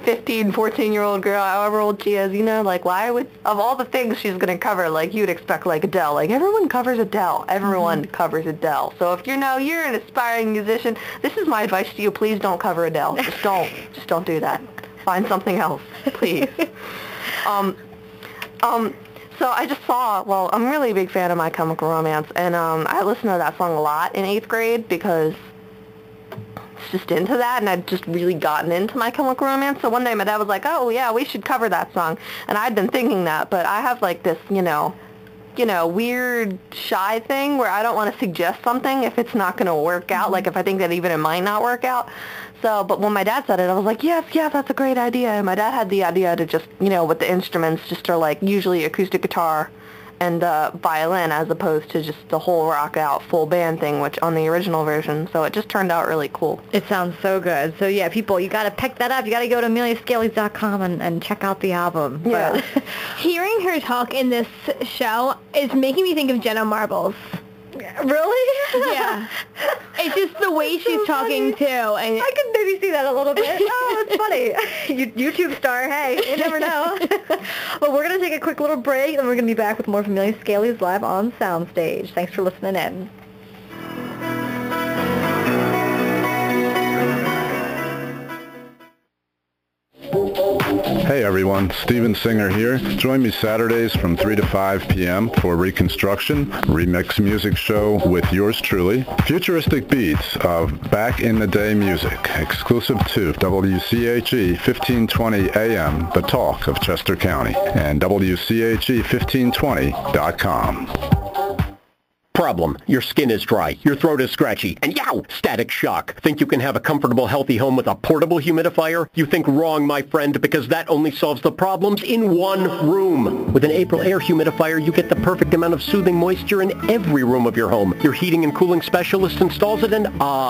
Speaker 3: 15, 14-year-old girl, however old she is, you know, like, why would, of all the things she's going to cover, like, you'd expect, like, Adele. Like, everyone covers Adele. Everyone covers Adele. So if you're an aspiring musician, this is my advice to you. Please don't cover Adele. Just don't do that. Find something else, please. So I just saw, well, I'm really a big fan of My Chemical Romance, and I listened to that song a lot in 8th grade because it's just into that, and I'd just really gotten into My Chemical Romance. So one day my dad was like, oh, yeah, we should cover that song. And I'd been thinking that, but I have like this, weird shy thing where I don't want to suggest something if it's not going to work out, like if I think that even it might not work out. So, but when my dad said it, I was like, yes, that's a great idea. And my dad had the idea to just, with the instruments, just are like usually acoustic guitar and violin as opposed to just the whole rock out full band thing, which on the original version. So it just turned out really cool.
Speaker 2: It sounds so good. So yeah, people, you got to pick that up. You got to go to ameliascalies.com and check out the album.
Speaker 3: Yeah.
Speaker 1: Hearing her talk in this show is making me think of Jenna Marbles.
Speaker 2: Really?
Speaker 1: Yeah. It's just the way she's talking too. And
Speaker 2: I could maybe see that a little bit. Oh, that's funny. YouTube star, hey, you never know. Well, we're going to take a quick little break, and we're going to be back with more from Amelia Scalies live on Soundstage. Thanks for listening in.
Speaker 5: Hey everyone, Steven Singer here. Join me Saturdays from 3 to 5 p.m. for Reconstruction, remix music show with yours truly. Futuristic beats of back-in-the-day music, exclusive to WCHE 1520 AM, the talk of Chester County, and WCHE1520.com.
Speaker 14: Problem. Your skin is dry, your throat is scratchy, and yow! Static shock. Think you can have a comfortable, healthy home with a portable humidifier? You think wrong, my friend, because that only solves the problems in one room. With an April Air humidifier, you get the perfect amount of soothing moisture in every room of your home. Your heating and cooling specialist installs it, and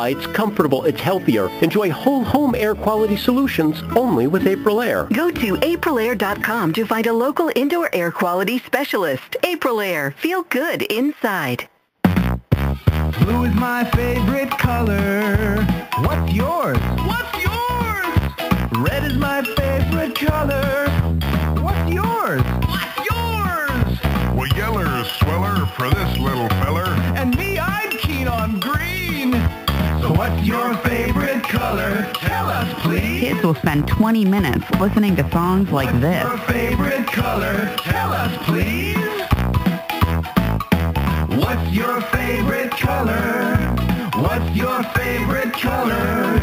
Speaker 14: it's comfortable, it's healthier. Enjoy whole home air quality solutions only with April Air.
Speaker 15: Go to aprilair.com to find a local indoor air quality specialist. April Air. Feel good inside.
Speaker 18: Blue is my favorite color. What's yours? What's yours? What's your favorite color? Tell us, please.
Speaker 17: Kids will spend 20 minutes listening to songs like this.
Speaker 18: Your favorite color? Tell us, please. What's your favorite color? What's your favorite color?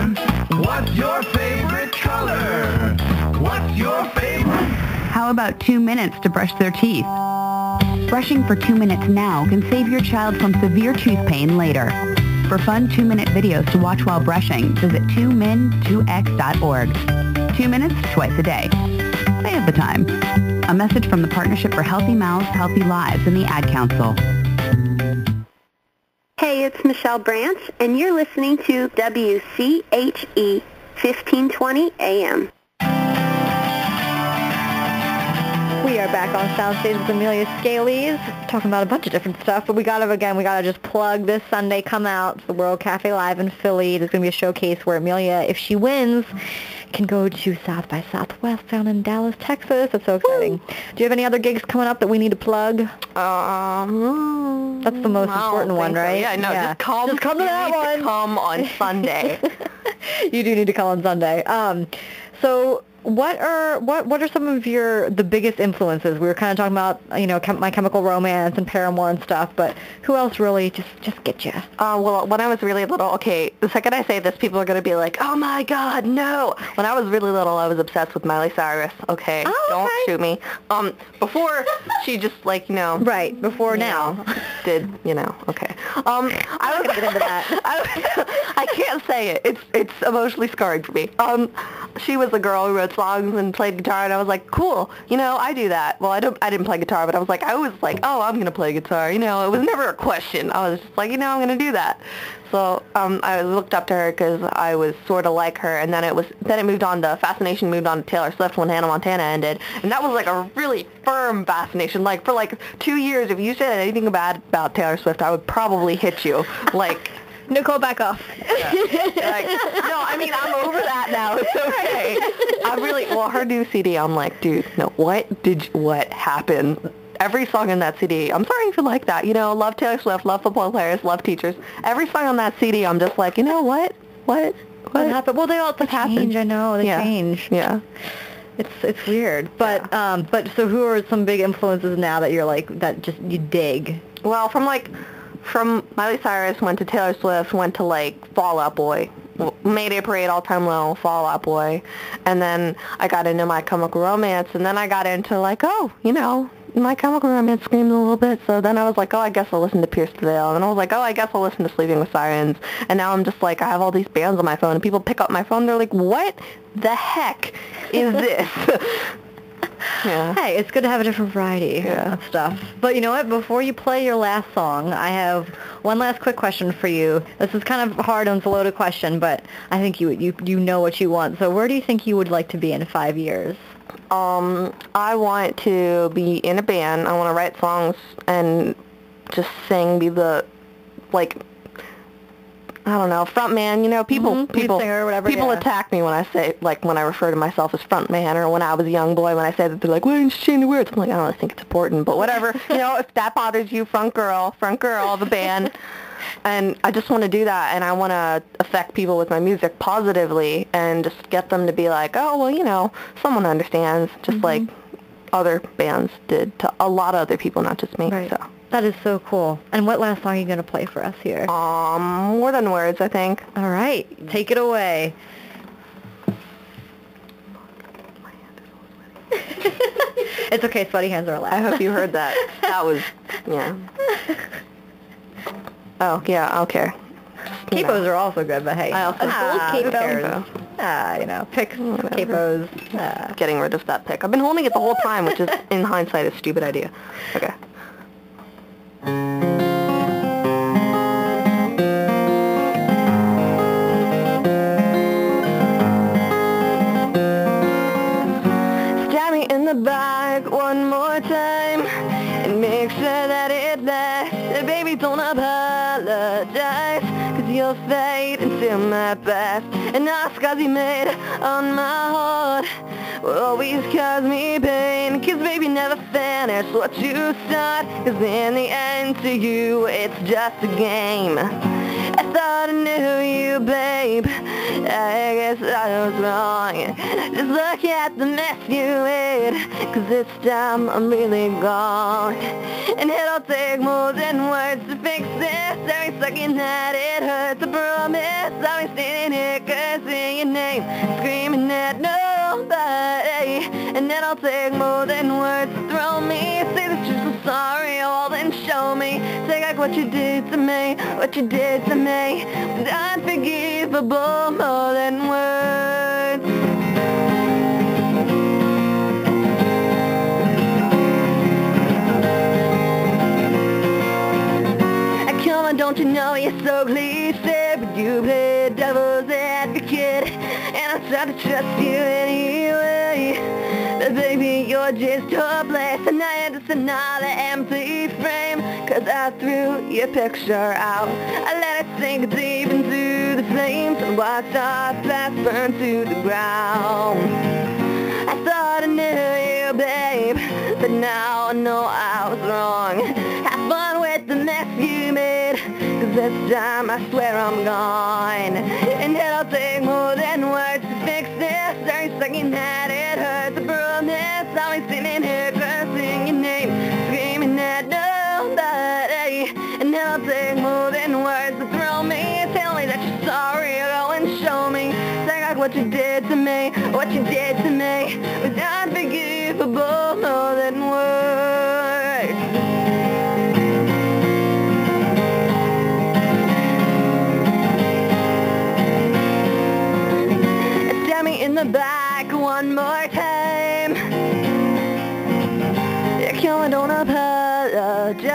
Speaker 18: What's your favorite color? What's your favorite?
Speaker 17: How about 2 minutes to brush their teeth? Brushing for 2 minutes now can save your child from severe tooth pain later. For fun 2-minute videos to watch while brushing, visit 2min2x.org. 2 minutes twice a day. They have the time. A message from the Partnership for Healthy Mouths, Healthy Lives and the Ad Council.
Speaker 10: Hey, it's Michelle Branch, and you're listening to WCHE 1520 AM.
Speaker 2: We are back on Soundstage with Amelia Scalies, talking about a bunch of different stuff, but we gotta just plug this Sunday, come out to the World Cafe Live in Philly. There's going to be a showcase where Amelia, if she wins, can go to South by Southwest down in Dallas, Texas. That's so exciting. Woo. Do you have any other gigs coming up that we need to plug? That's the most important one, right?
Speaker 3: So. Yeah, no, just come to that one. Come on Sunday.
Speaker 2: You do need to come on Sunday. So what are some of the biggest influences? We were kind of talking about, My Chemical Romance and Paramore and stuff, but who else really just get you?
Speaker 3: Well, when I was really little, okay, the second I say this, people are going to be like, oh my God, no. When I was really little, I was obsessed with Miley Cyrus, okay?
Speaker 2: Oh,
Speaker 3: don't shoot me. Before she just
Speaker 2: Right, before now.
Speaker 3: Did, okay. I was going to get into that. I can't say it. It's emotionally scarred for me. She was a girl who wrote songs and played guitar, and I was like, cool, I do that. Well, I didn't play guitar, but I was like, oh, I'm gonna play guitar. It was never a question. I was just like, I'm gonna do that. So I looked up to her because I was sort of like her, and then it moved on to fascination, moved on to Taylor Swift when Hannah Montana ended, and that was like a really firm fascination. Like for 2 years, if you said anything bad about Taylor Swift, I would probably hit you.
Speaker 2: Nicole, back off.
Speaker 3: Yeah. No, I'm over that now. It's okay. Her new CD, I'm like, dude, no, what happened? Every song in that CD, I'm sorry if you like that. Love Taylor Swift, love football players, love teachers. Every song on that CD, I'm just like, what
Speaker 2: happened? Well, they all change. I know they change.
Speaker 3: Yeah.
Speaker 2: It's weird, but so who are some big influences now that you're that just you dig?
Speaker 3: Well, from Miley Cyrus, went to Taylor Swift, went to Fall Out Boy, Mayday Parade, All Time Low, Fall Out Boy, and then I got into My Chemical Romance, and then I got into My Chemical Romance screams a little bit, so then I was like, oh, I guess I'll listen to Pierce the Veil, and then I was like, oh, I guess I'll listen to Sleeping with Sirens, and now I'm just I have all these bands on my phone, and people pick up my phone, they're like, what the heck is this? Yeah.
Speaker 2: Hey, it's good to have a different variety of stuff. But you know what? Before you play your last song, I have one last quick question for you. This is kind of hard and it's a loaded question, but I think you know what you want. So where do you think you would like to be in 5 years?
Speaker 3: I want to be in a band. I want to write songs and just sing, be the I don't know, front man, people
Speaker 2: singer or whatever,
Speaker 3: people attack me when I say, when I refer to myself as front man, or when I was a young boy, when I say that, they're like, why didn't you change the words? I'm like, I don't really think it's important, but whatever, if that bothers you, front girl of a band, and I just want to do that, and I want to affect people with my music positively, and just get them to be like, oh, well, someone understands, just like other bands did to a lot of other people, not just me,
Speaker 2: right.
Speaker 3: So.
Speaker 2: That is so cool. And what last song are you going to play for us here?
Speaker 3: More Than Words, I think.
Speaker 2: All right. Take it away. It's okay. Sweaty hands are allowed.
Speaker 3: I hope you heard that. That was, yeah. Oh, yeah, okay.
Speaker 2: Capos are also good, but hey.
Speaker 3: I also
Speaker 2: capos. Picks, capos.
Speaker 3: Getting rid of that pick. I've been holding it the whole time, which is, in hindsight, a stupid idea. Okay. Stab me in the back one more time and make sure that it lasts. Baby, don't apologize, 'cause you'll fade into my past, and the scars you made on my heart will always cause me pain. 'Cause baby, never finish what you start, 'cause in the end to you it's just a game. I thought I knew you, babe. I guess I was wrong. Just look at the mess you made, 'cause this time I'm really gone. And it'll take more than words to fix this. Every second that it hurts, I promise I'll be standing here cursing your name, screaming at nobody. And it'll take more than words to throw me. Say that you're so sorry, well then show me. Take back what you did to me, what you did to me. Unforgivable more than words. Come on, don't you know you're so cliche, but you play devil's advocate, and I try to trust you anyway. But baby, you're just hopeless, and now you're just another empty frame. 'Cause I threw your picture out, I let it sink deep into the flames, and watched our past burn to the ground. I thought I knew you, babe, but now I know I was wrong. Have fun with the mess you made, 'cause this time I swear I'm gone. And it'll take more than words to fix this. Every second that it hurts, I promise I'll be sitting here cursing your name, screaming at nobody. And it'll take more than words to throw me. Tell me that you're sorry, go and show me. Take back what you did to me, what you did to me. Was unforgivable more than words. Stab me in the back one more time. Yeah, come on, don't apologize.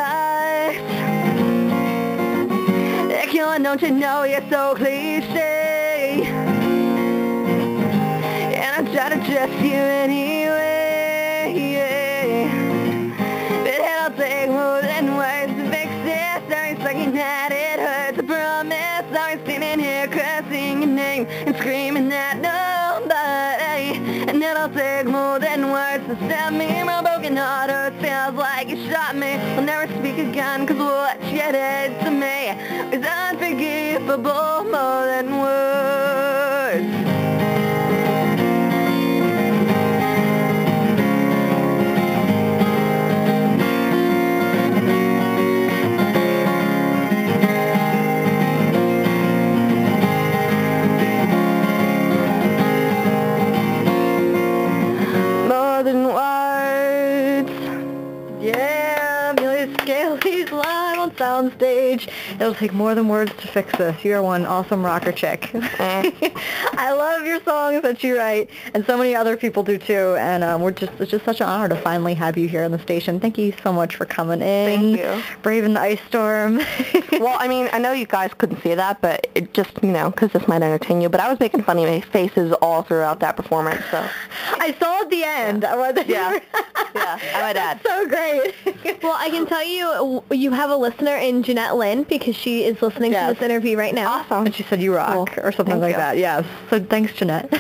Speaker 3: Yeah, come on, don't you know you're so cliche. And I try to trust you anyway. But it'll take more than words to fix this. Every second that it hurts, I promise I'll be sitting here cursing your name and screaming at nobody. And it'll take more than words to stab me. My broken heart hurts, feels like you shot me. I'll never speak again, 'cause what you did to me is unforgivable more than words. More than words. Yeah, Amelia Scalies live on Soundstage. It'll take more than words to fix this. You're one awesome rocker chick. I love your songs that you write, and so many other people do too. And it's just such an honor to finally have you here on the station. Thank you so much for coming in. Thank you.
Speaker 2: Braving the ice storm.
Speaker 3: Well, I mean, I know you guys couldn't see that, but it just, you know, 'cause this might entertain you, but I was making funny faces all throughout that performance, so.
Speaker 2: I saw at the end.
Speaker 3: Yeah, I might add.
Speaker 2: So great.
Speaker 1: Well, I can tell you, you have a listener in Jeanette Lynn, because she is listening to this interview right now.
Speaker 3: Awesome.
Speaker 2: And she said you rock, or something like that. Yes. So thanks, Jeanette.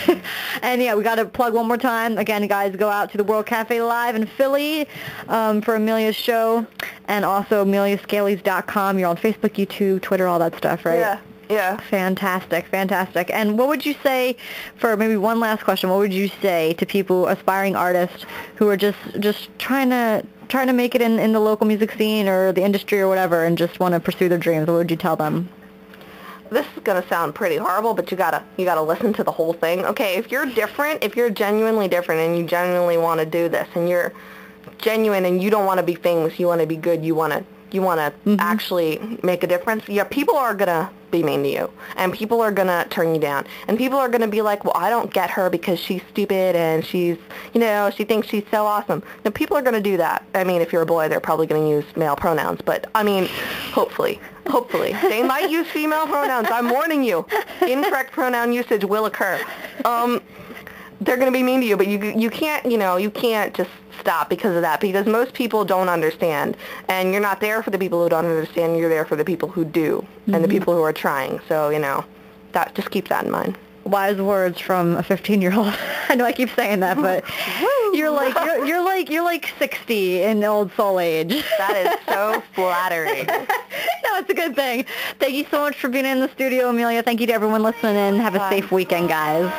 Speaker 2: And yeah, we got to plug one more time. Again, guys, go out to the World Cafe Live in Philly for Amelia's show, and also AmeliaScalies.com. You're on Facebook, YouTube, Twitter, all that stuff, right?
Speaker 3: Yeah. Yeah.
Speaker 2: Fantastic, fantastic. And what would you say, for maybe one last question, what would you say to people, aspiring artists, who are just trying to make it in the local music scene or the industry or whatever, and just want to pursue their dreams? What would you tell them?
Speaker 3: This is going to sound pretty horrible, but you gotta listen to the whole thing. Okay, if you're different, if you're genuinely different and you genuinely want to do this, and you're genuine and you don't want to be famous, you want to be good, you want to actually make a difference, yeah, people are going to be mean to you, and people are going to turn you down, and people are going to be like, well, I don't get her because she's stupid and she's, you know, she thinks she's so awesome. Now, people are going to do that. I mean, if you're a boy, they're probably going to use male pronouns, but I mean, hopefully. They might use female pronouns. I'm warning you. Incorrect pronoun usage will occur. They're going to be mean to you, but you can't just stop because of that, because most people don't understand, and you're not there for the people who don't understand, you're there for the people who do, and the people who are trying. So, you know, just keep that in mind.
Speaker 2: Wise words from a 15-year-old. I know I keep saying that, but you're like 60 in old soul age.
Speaker 3: That is so flattering.
Speaker 2: No, it's a good thing. Thank you so much for being in the studio, Amelia. Thank you to everyone listening in. Have a safe weekend, guys.